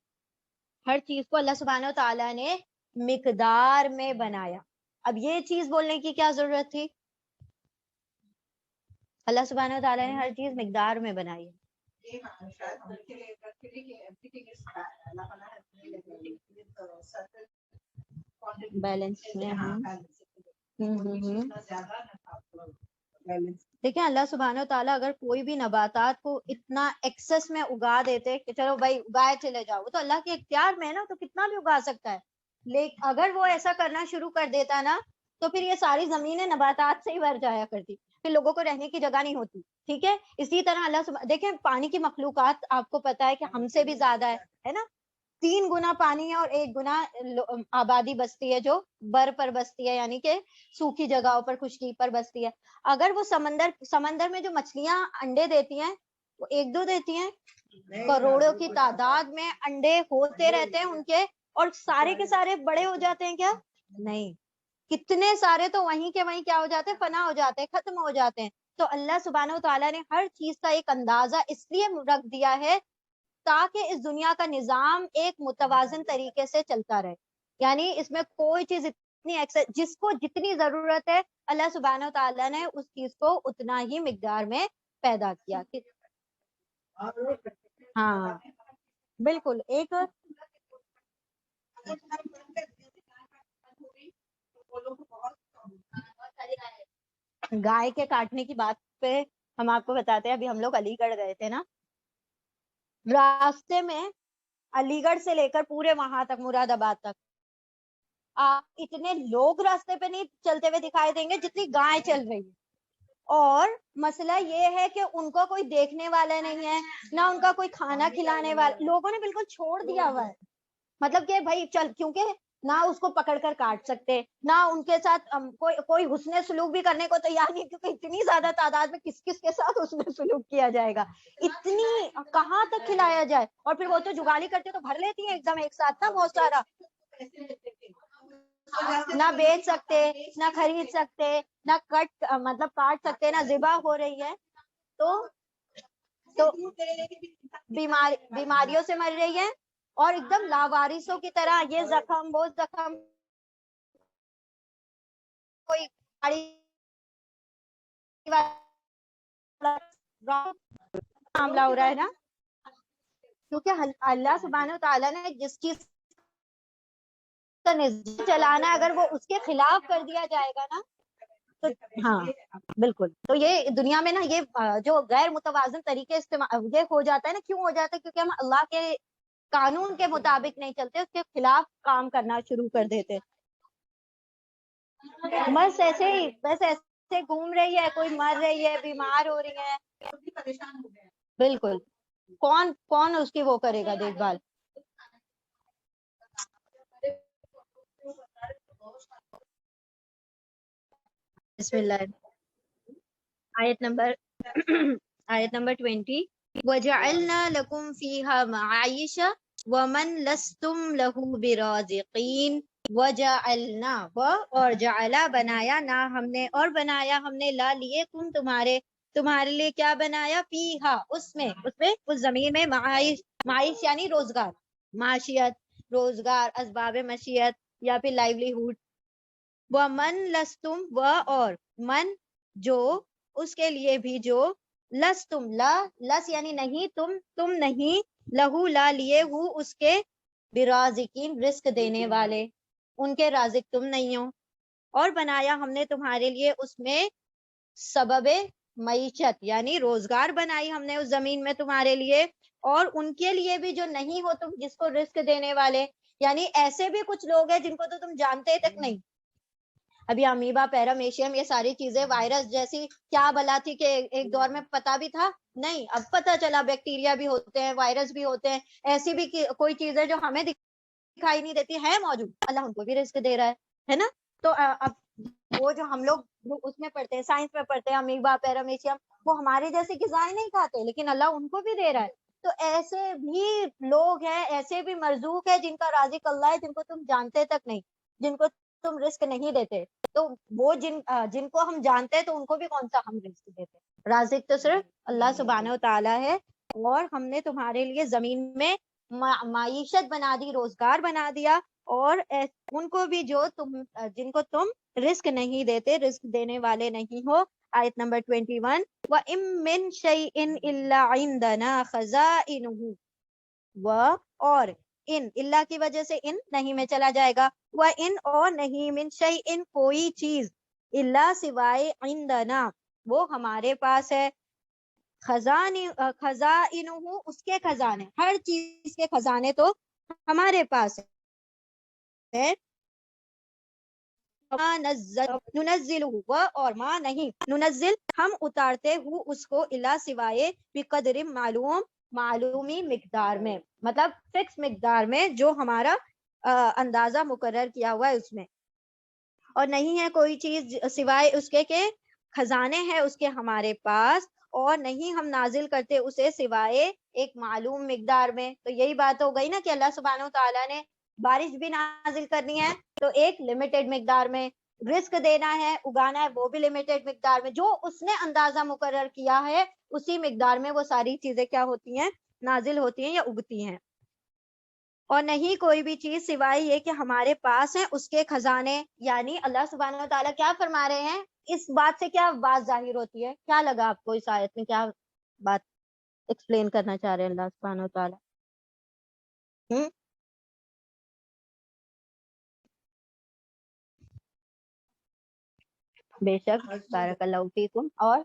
ہر چیز کو اللہ سبحانہ تعالیٰ نے مقدار میں بنایا. اب یہ چیز بولنے کی کیا ضرورت تھی, اللہ سبحانہ تعالیٰ نے ہر چیز مقدار میں بنائی. بیلنس میں دیکھیں اللہ سبحانہ و تعالیٰ اگر کوئی بھی نباتات کو اتنا ایکسس میں اگا دیتے کہ چلو بھائی اگائے چلے جاؤ، وہ تو اللہ کے اختیار میں ہے نا، تو کتنا بھی اگا سکتا ہے. لیکن اگر وہ ایسا کرنا شروع کر دیتا نا تو پھر یہ ساری زمینیں نباتات سے ہی بھر جایا کرتی، پھر لوگوں کو رہنے کی جگہ نہیں ہوتی. ٹھیک ہے، اسی طرح اللہ دیکھیں پانی کی مخلوقات آپ کو پتا ہے کہ ہم سے بھی زیادہ ہے نا، 3 گنا پانی ہے اور 1 گنا آبادی بستی ہے جو بر پر بستی ہے، یعنی کہ سوکھی جگہوں پر، خشکی پر بستی ہے. اگر وہ سمندر میں جو مچھلیاں انڈے دیتی ہیں وہ 1-2 دیتی ہیں، کروڑوں کی تعداد میں انڈے ہوتے رہتے ہیں ان کے، اور سارے کے سارے بڑے ہو جاتے ہیں کیا؟ نہیں، کتنے سارے تو وہیں کے وہیں کیا ہو جاتے ہیں، فنا ہو جاتے ہیں، ختم ہو جاتے ہیں. تو اللہ سبحانہ و تعالیٰ نے ہر چیز کا ایک اندازہ اس لیے رکھ دیا ہے تاکہ اس دنیا کا نظام ایک متوازن طریقے سے چلتا رہے. یعنی اس میں کوئی چیز اتنی جس کو جتنی ضرورت ہے اللہ سبحانہ و تعالیٰ نے اس چیز کو اتنا ہی مقدار میں پیدا کیا. ہاں بالکل. ایک گائے کے کاٹنے کی بات پہ ہم آپ کو بتاتے ہیں، ابھی ہم لوگ علی گڑھ گئے تھے نا، راستے میں علی گڑھ سے لے کر پورے وہاں تک مراد آباد تک آپ اتنے لوگ راستے پہ نہیں چلتے ہوئے دکھائی دیں گے جتنی گائے چل رہی ہے. اور مسئلہ یہ ہے کہ ان کو کوئی دیکھنے والا نہیں ہے، نہ ان کا کوئی کھانا کھلانے والا، لوگوں نے بالکل چھوڑ دیا ہوا ہے. مطلب کہ بھائی چل، کیونکہ نہ اس کو پکڑ کر کاٹ سکتے، نہ ان کے ساتھ کوئی حسن سلوک بھی کرنے کو تیار نہیں، کیونکہ اتنی زیادہ تعداد میں کس کس کے ساتھ حسن سلوک کیا جائے گا، اتنی کہاں تک کھلایا جائے. اور پھر وہ تو جگالی کرتے تو بھر لیتی ہیں ایک دم ایک ساتھ نا بہت سارا، نہ بیچ سکتے، نہ خرید سکتے، نہ مطلب کاٹ سکتے، نہ ذبح ہو رہی ہے تو بیماریوں سے مر رہی ہے، اور ایک دم لاوارثوں کی طرح یہ زخم وہ زخم، کوئی معاملہ ہو رہا ہے نا. کیونکہ اللہ سبحانہ و تعالیٰ نے جس چیز کا نظام چلانا ہے، اگر وہ اس کے خلاف کر دیا جائے گا نا تو ہاں بالکل. تو یہ دنیا میں نا یہ جو غیر متوازن طریقے استعمال یہ ہو جاتا ہے نا، کیوں ہو جاتا ہے؟ کیونکہ ہم اللہ کے قانون کے مطابق نہیں چلتے، اس کے خلاف کام کرنا شروع کر دیتے. بس ایسے ہی گھوم رہی ہے، کوئی مر رہی ہے، بیمار ہو رہی ہے، بالکل. کون اس کی وہ کرے گا دیکھ بھال. بسم اللہ. آیت نمبر 20. وَجَعَلْنَا لَكُمْ فِيهَا مَعَائِشَ وَمَنْ لَسْتُمْ لَهُ بِرَازِقِينَ. وَجَعَلْنَا اور جعلا بنایا، نہ ہم نے اور بنایا ہم نے، لا لیے تم تمہارے لیے کیا بنایا؟ فیہا اس زمین میں معیش یعنی روزگار، معاشیت، روزگار، اسباب معیشت یا پھر لائیولیہوڈ. وَمَنْ لَسْتُمْ اور من جو اس کے لیے بھی جو لستم لس یعنی نہیں تم نہیں، لہو لا لیے ہو اس کے، برازقین رزق دینے والے، ان کے رازق تم نہیں ہو. اور بنایا ہم نے تمہارے لیے اس میں سبب معیشت یعنی روزگار بنائی ہم نے اس زمین میں تمہارے لیے، اور ان کے لیے بھی جو نہیں ہو تم جس کو رزق دینے والے، یعنی ایسے بھی کچھ لوگ ہیں جن کو تو تم جانتے تک نہیں. ابھی امیبا، پیرامیشیم، یہ ساری چیزیں وائرس جیسی کیا بلا تھی کہ ایک دور میں پتا بھی تھا نہیں، اب پتا چلا بیکٹیریا بھی ہوتے ہیں، وائرس بھی ہوتے ہیں، ایسی بھی کوئی چیزیں جو ہمیں دکھائی نہیں دیتی ہے موجود، اللہ ان کو بھی رزق دے رہا ہے نا. تو اب وہ جو ہم لوگ اس میں پڑھتے ہیں، سائنس میں پڑھتے ہیں، امیبا، پیرامیشیم، وہ ہمارے جیسے غذائیں نہیں کھاتے لیکن اللہ ان کو بھی دے رہا ہے. تو ایسے بھی لوگ ہیں، ایسے بھی مرزوق ہے جن کا رازق اللہ ہے، جن کو تم جانتے تک نہیں، جن کو تم رزق نہیں دیتے. تو وہ جن کو ہم جانتے ہیں تو ان کو بھی کون سا ہم رزق دیتے. رازق تو صرف اللہ سبحانہ و تعالیٰ ہے. اور ہم نے تمہارے لیے زمین میں معیشت بنا دی، روزگار بنا دیا، اور ان کو بھی جو جن کو تم رزق نہیں دیتے، رزق دینے والے نہیں ہو. آیت نمبر 21. وَإِن مِّن شَيْءٍ إِلَّا عِندَنَا خَزَائِنُهُ، اور ان اللہ کی وجہ سے ان نہیں میں چلا جائے گا، وَإِن اور نہیں، من شَيْءٍ کوئی چیز، اللہ سوائے، عندنا وہ ہمارے پاس ہے، خزائنہ اس کے خزانے، ہر چیز کے خزانے تو ہمارے پاس ہے، ننزل اور ما نہیں، ننزل ہم اتارتے ہوں اس کو، الا سوائے، بقدر معلوم معلومی مقدار میں، مطلب فکس مقدار میں جو ہمارا اندازہ مقرر کیا ہوا ہے اس میں، اور نہیں ہے کوئی چیز سوائے اس کے کہ خزانے ہیں اس کے ہمارے پاس، اور نہیں ہم نازل کرتے اسے سوائے ایک معلوم مقدار میں۔ تو یہی بات ہو گئی نا کہ اللہ سبحانہ وتعالیٰ نے بارش بھی نازل کرنی ہے تو ایک لمیٹڈ مقدار میں، رزق دینا ہے، اگانا ہے، وہ بھی لمیٹڈ مقدار میں، جو اس نے اندازہ مقرر کیا ہے اسی مقدار میں وہ ساری چیزیں کیا ہوتی ہیں، نازل ہوتی ہیں یا اگتی ہیں۔ اور نہیں کوئی بھی چیز سوائے یہ کہ ہمارے پاس ہیں اس کے خزانے، یعنی اللہ سبحانہ و تعالیٰ کیا فرما رہے ہیں، اس بات سے کیا بات ظاہر ہوتی ہے، کیا لگا آپ کو اس آیت میں، کیا بات ایکسپلین کرنا چاہ رہے ہیں اللہ سبحانہ و تعالیٰ؟ بے شک، بارک اللہ فیکم، اور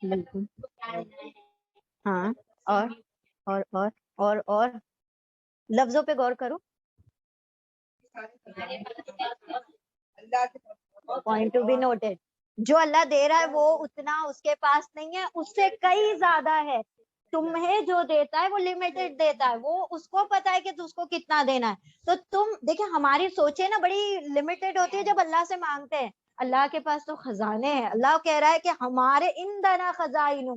بالکل، ہاں، اور لفظوں پہ غور کرو، پوائنٹ ٹو بی نوٹڈ، جو اللہ دے رہا ہے وہ اتنا اس کے پاس نہیں ہے، اس سے کئی زیادہ ہے، تمہیں جو دیتا ہے وہ لمیٹڈ دیتا ہے، وہ اس کو پتا ہے کہ اس کو کتنا دینا ہے، تو تم دیکھیں ہماری سوچیں نا بڑی لمیٹڈ ہوتی ہے جب اللہ سے مانگتے ہیں، اللہ کے پاس تو خزانے ہیں، اللہ کہہ رہا ہے کہ ہمارے عندنا خزائن،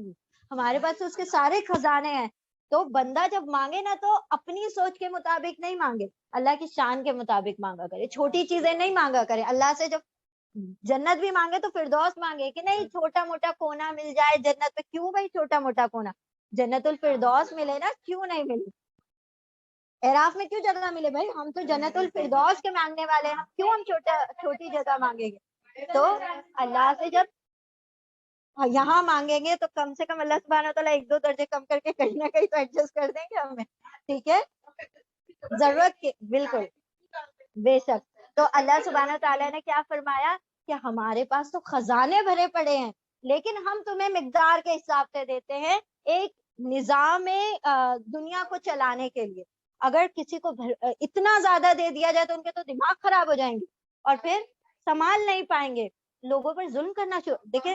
ہمارے پاس تو اس کے سارے خزانے ہیں، تو بندہ جب مانگے نا تو اپنی سوچ کے مطابق نہیں مانگے، اللہ کی شان کے مطابق مانگا کرے، چھوٹی چیزیں نہیں مانگا کرے، اللہ سے جب جنت بھی مانگے تو فردوس مانگے، کہ نہیں چھوٹا موٹا کونا مل جائے جنت میں، کیوں بھائی چھوٹا موٹا کونا، جنت الفردوس ملے نا، کیوں نہیں ملے، اعراف میں کیوں جگہ ملے، بھائی ہم تو جنت الفردوس کے مانگنے والے ہیں، کیوں ہم چھوٹی جگہ مانگیں گے، تو اللہ سے جب یہاں مانگیں گے تو کم سے کم اللہ سبحانہ تعالیٰ ایک دو درجے کم کر کے کہیں نہ کہیں تو ایڈجسٹ کر دیں گے ہمیں، ٹھیک ہے، ضرورت کے بالکل، بے شک، تو اللہ سبحانہ تعالیٰ نے کیا فرمایا کہ ہمارے پاس تو خزانے بھرے پڑے ہیں، لیکن ہم تمہیں مقدار کے حساب سے دیتے ہیں، ایک نظام دنیا کو چلانے کے لیے، اگر کسی کو اتنا زیادہ دے دیا جائے تو ان کے تو دماغ خراب ہو جائیں گے اور پھر سنبھال نہیں پائیں گے، لوگوں پر ظلم کرنا دیکھیں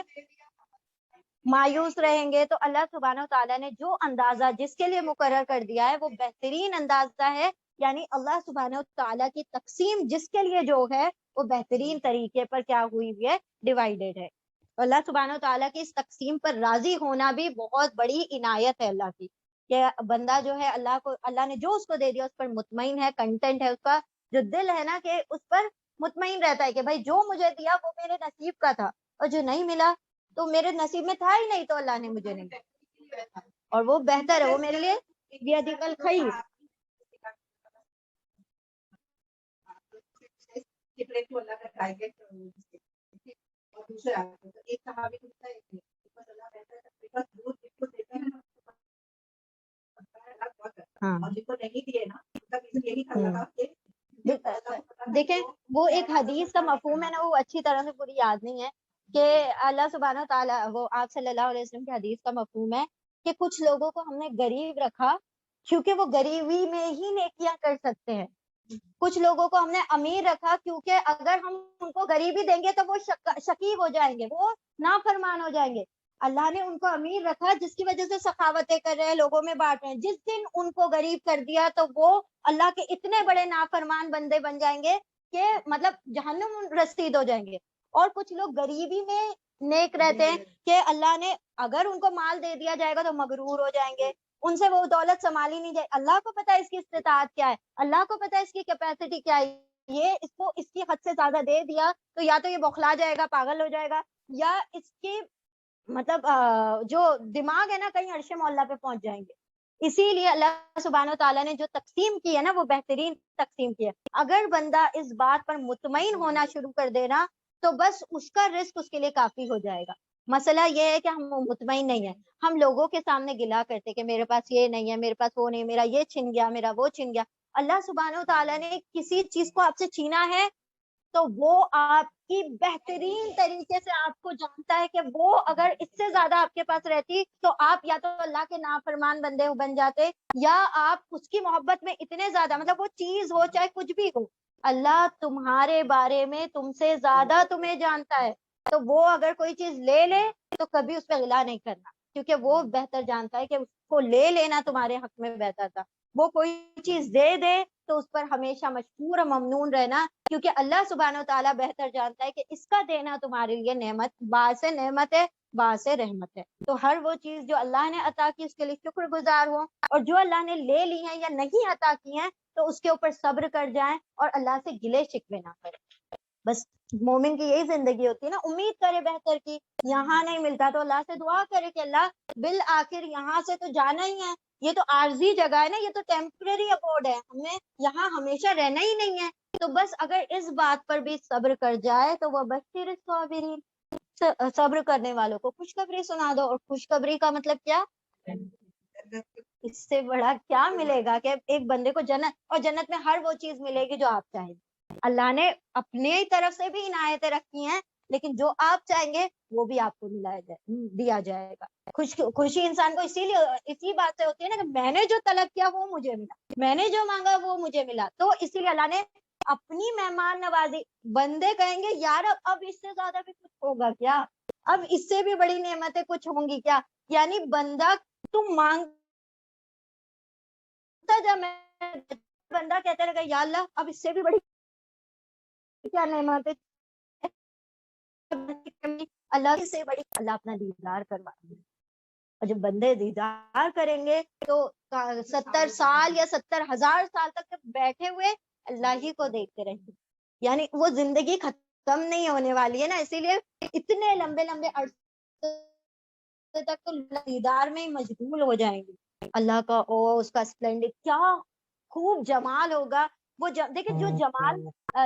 مایوس رہیں گے، تو اللہ سبحانہ تعالیٰ نے جو اندازہ جس کے لیے مقرر کر دیا ہے وہ بہترین اندازہ ہے، یعنی اللہ سبحانہ تعالیٰ کی تقسیم جس کے لیے جو ہے وہ بہترین طریقے پر کیا ہوئی ہوئی ہے، ڈیوائیڈیڈ ہے، اللہ سبحانہ تعالیٰ کی اس تقسیم پر راضی ہونا بھی بہت بڑی عنایت ہے اللہ کی، کہ بندہ جو ہے اللہ نے جو اس کو دے دیا اس پر مطمئن ہے، کنٹینٹ ہے، اس کا جو دل ہے نا کہ اس پر مطمئن رہتا ہے کہ بھائی جو مجھے دیا وہ میرے نصیب کا تھا، اور جو نہیں ملا تو میرے نصیب میں تھا ہی نہیں، تو اللہ نے مجھے نہیں دیا، اور وہ بہتر ہے، وہ میرے لیے بیدک الخیر۔ دیکھیں وہ ایک حدیث کا مفہوم ہے نا، وہ اچھی طرح سے پوری یاد نہیں ہے، کہ اللہ سبحانہ تعالیٰ، وہ آپ صلی اللہ علیہ وسلم کی حدیث کا مفہوم ہے کہ کچھ لوگوں کو ہم نے غریب رکھا کیونکہ وہ غریبی میں ہی نیکیاں کر سکتے ہیں، کچھ لوگوں کو ہم نے امیر رکھا کیونکہ اگر ہم ان کو غریبی دیں گے تو وہ شکیب ہو جائیں گے، وہ نافرمان ہو جائیں گے، اللہ نے ان کو امیر رکھا جس کی وجہ سے سخاوتیں کر رہے ہیں، لوگوں میں بانٹ رہے ہیں، جس دن ان کو غریب کر دیا تو وہ اللہ کے اتنے بڑے نافرمان بندے بن جائیں گے کہ مطلب جہنم رسید ہو جائیں گے، اور کچھ لوگ غریبی میں نیک رہتے ہیں کہ اللہ نے اگر ان کو مال دے دیا جائے گا تو مغرور ہو جائیں گے، ان سے وہ دولت سنبھالی نہیں جائے، اللہ کو پتا ہے اس کی استطاعت کیا ہے، اللہ کو پتا ہے اس کی کیپیسٹی کیا ہے، یہ اس کو اس کی حد سے زیادہ دے دیا تو یا تو یہ بوکھلا جائے گا، پاگل ہو جائے گا، یا اس کی مطلب جو دماغ ہے نا کہیں عرش مولا پہ پہنچ جائیں گے، اسی لیے اللہ سبحانہ تعالیٰ نے جو تقسیم کی ہے نا وہ بہترین تقسیم کی ہے. اگر بندہ اس بات پر مطمئن ہونا شروع کر دے نا تو بس اس کا رزق اس کے لیے کافی ہو جائے گا. مسئلہ یہ ہے کہ ہم مطمئن نہیں ہیں. ہم لوگوں کے سامنے گلا کرتے کہ میرے پاس یہ نہیں ہے, میرے پاس وہ نہیں, میرا یہ چھن گیا, میرا وہ چھن گیا. اللہ سبحانہ تعالیٰ نے کسی چیز کو آپ سے چھینا ہے تو وہ آپ کی بہترین طریقے سے آپ کو جانتا ہے کہ وہ اگر اس سے زیادہ آپ کے پاس رہتی تو آپ یا تو اللہ کے نافرمان بندے بن جاتے, یا آپ اس کی محبت میں اتنے زیادہ, مطلب وہ چیز ہو چاہے کچھ بھی ہو, اللہ تمہارے بارے میں تم سے زیادہ تمہیں جانتا ہے. تو وہ اگر کوئی چیز لے لے تو کبھی اس پہ غلا نہیں کرنا, کیونکہ وہ بہتر جانتا ہے کہ اس کو لے لینا تمہارے حق میں بہتر تھا. وہ کوئی چیز دے دے تو اس پر ہمیشہ مشکور و ممنون رہنا, کیونکہ اللہ سبحانہ و تعالیٰ بہتر جانتا ہے کہ اس کا دینا تمہارے لیے نعمت, باعث نعمت ہے, باعث رحمت ہے. تو ہر وہ چیز جو اللہ نے عطا کی اس کے لیے شکر گزار ہو, اور جو اللہ نے لے لی ہیں یا نہیں عطا کی ہیں تو اس کے اوپر صبر کر جائیں اور اللہ سے گلے شکوے نہ کریں. بس مومن کی یہی زندگی ہوتی ہے نا, امید کرے بہتر کی. یہاں نہیں ملتا تو اللہ سے دعا کرے کہ اللہ بالآخر یہاں سے تو جانا ہی ہے, یہ تو عارضی جگہ ہے نا, یہ تو ٹیمپرری ابورڈ ہے, ہمیں یہاں ہمیشہ رہنا ہی نہیں ہے. تو بس اگر اس بات پر بھی صبر کر جائے تو وہ بشیر الصابرین, صبر کرنے والوں کو خوشخبری سنا دو. اور خوشخبری کا مطلب کیا, اس سے بڑا کیا ملے گا کہ ایک بندے کو جنت, اور جنت میں ہر وہ چیز ملے گی جو آپ چاہیں. اللہ نے اپنے ہی طرف سے بھی عنایتیں رکھی ہیں, لیکن جو آپ چاہیں گے وہ بھی آپ کو دیا جائے گا. خوشی انسان کو اسی بات سے ہوتی ہے نا کہ میں نے جو طلب کیا وہ مجھے ملا, میں نے جو مانگا وہ مجھے ملا. تو اسی لیے اللہ نے اپنی مہمان نوازی. بندے کہیں گے یار اب اس سے زیادہ بھی کچھ ہوگا کیا, اب اس سے بھی بڑی نعمتیں کچھ ہوں گی کیا. یعنی بندہ تم مانگتا جا, میں بندہ کہتے رہے گا یا اللہ اب اس سے بھی بڑی کیا نعمت ہے, اللہ سے بڑی, اللہ اپنا دیدار کروا دے. اور جب بندے دیدار کریں گے تو 70 سال یا 70,000 سال تک بیٹھے ہوئے اللہ ہی کو دیکھتے رہیں گے. یعنی وہ زندگی ختم نہیں ہونے والی ہے نا, اسی لیے اتنے لمبے لمبے عرصے تک تو دیدار میں ہی مشغول ہو جائیں گے اللہ کا. اس کا اسپلینڈڈ کیا خوب جمال ہوگا. وہ دیکھیں جو جمال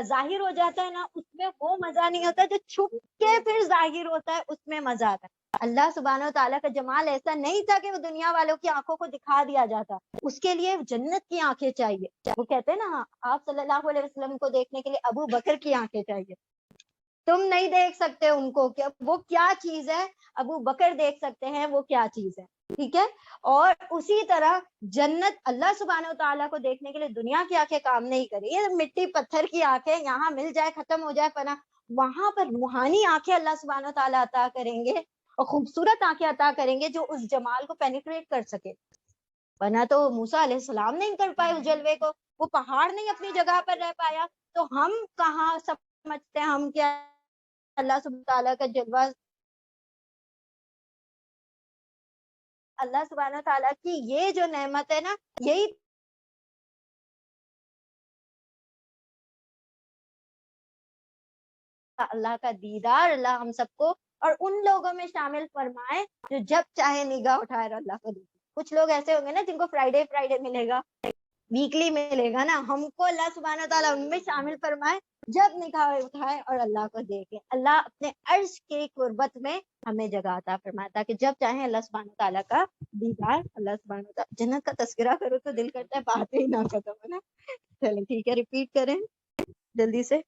ظاہر ہو جاتا ہے نا اس میں وہ مزہ نہیں ہوتا, جو چھپ کے پھر ظاہر ہوتا ہے اس میں مزہ آتا ہے. اللہ سبحانہ و تعالیٰ کا جمال ایسا نہیں تھا کہ وہ دنیا والوں کی آنکھوں کو دکھا دیا جاتا, اس کے لیے جنت کی آنکھیں چاہیے. وہ کہتے ہیں نا آپ صلی اللہ علیہ وسلم کو دیکھنے کے لیے ابو بکر کی آنکھیں چاہیے. تم نہیں دیکھ سکتے ان کو کہ وہ کیا چیز ہے, ابو بکر دیکھ سکتے ہیں وہ کیا چیز ہے. ٹھیک ہے. اور اسی طرح جنت اللہ سبحانہ و تعالیٰ کو دیکھنے کے لیے دنیا کی آنکھیں کام نہیں کریں, یہ مٹی پتھر کی آنکھیں یہاں مل جائے ختم ہو جائے فنا, وہاں پر روحانی آنکھیں اللہ سبحانہ و تعالیٰ عطا کریں گے اور خوبصورت آنکھیں عطا کریں گے جو اس جمال کو پینیٹریٹ کر سکے. ورنہ تو موسیٰ علیہ السلام نہیں کر پائے اس جلوے کو, وہ پہاڑ نہیں اپنی جگہ پر رہ پایا, تو ہم کہاں سمجھتے ہیں ہم کیا اللہ سبحانہ تعالیٰ کا جلوہ, اللہ سبحانہ تعالیٰ کی یہ جو نعمت ہے نا یہی اللہ کا دیدار. اللہ ہم سب کو اور ان لوگوں میں شامل فرمائے جو جب چاہے نگاہ اٹھائے اور اللہ کو دیکھے. کچھ لوگ ایسے ہوں گے نا جن کو فرائیڈے ملے گا, ویکلی ملے گا نا, ہم کو اللہ سبحانہ تعالیٰ ان میں شامل فرمائے جب نگاہ اٹھائے اور اللہ کو دیکھے. اللہ اپنے عرش کے قربت میں ہمیں جگہ عطا فرمائے تاکہ جب چاہیں اللہ سبحانہ تعالیٰ کا دیدار. اللہ سبحانہ تعالیٰ جنت کا تذکرہ کرو تو دل کرتا ہے باتیں ہی نہ ختم ہے نا. چلیں ٹھیک ہے, ریپیٹ کریں جلدی سے.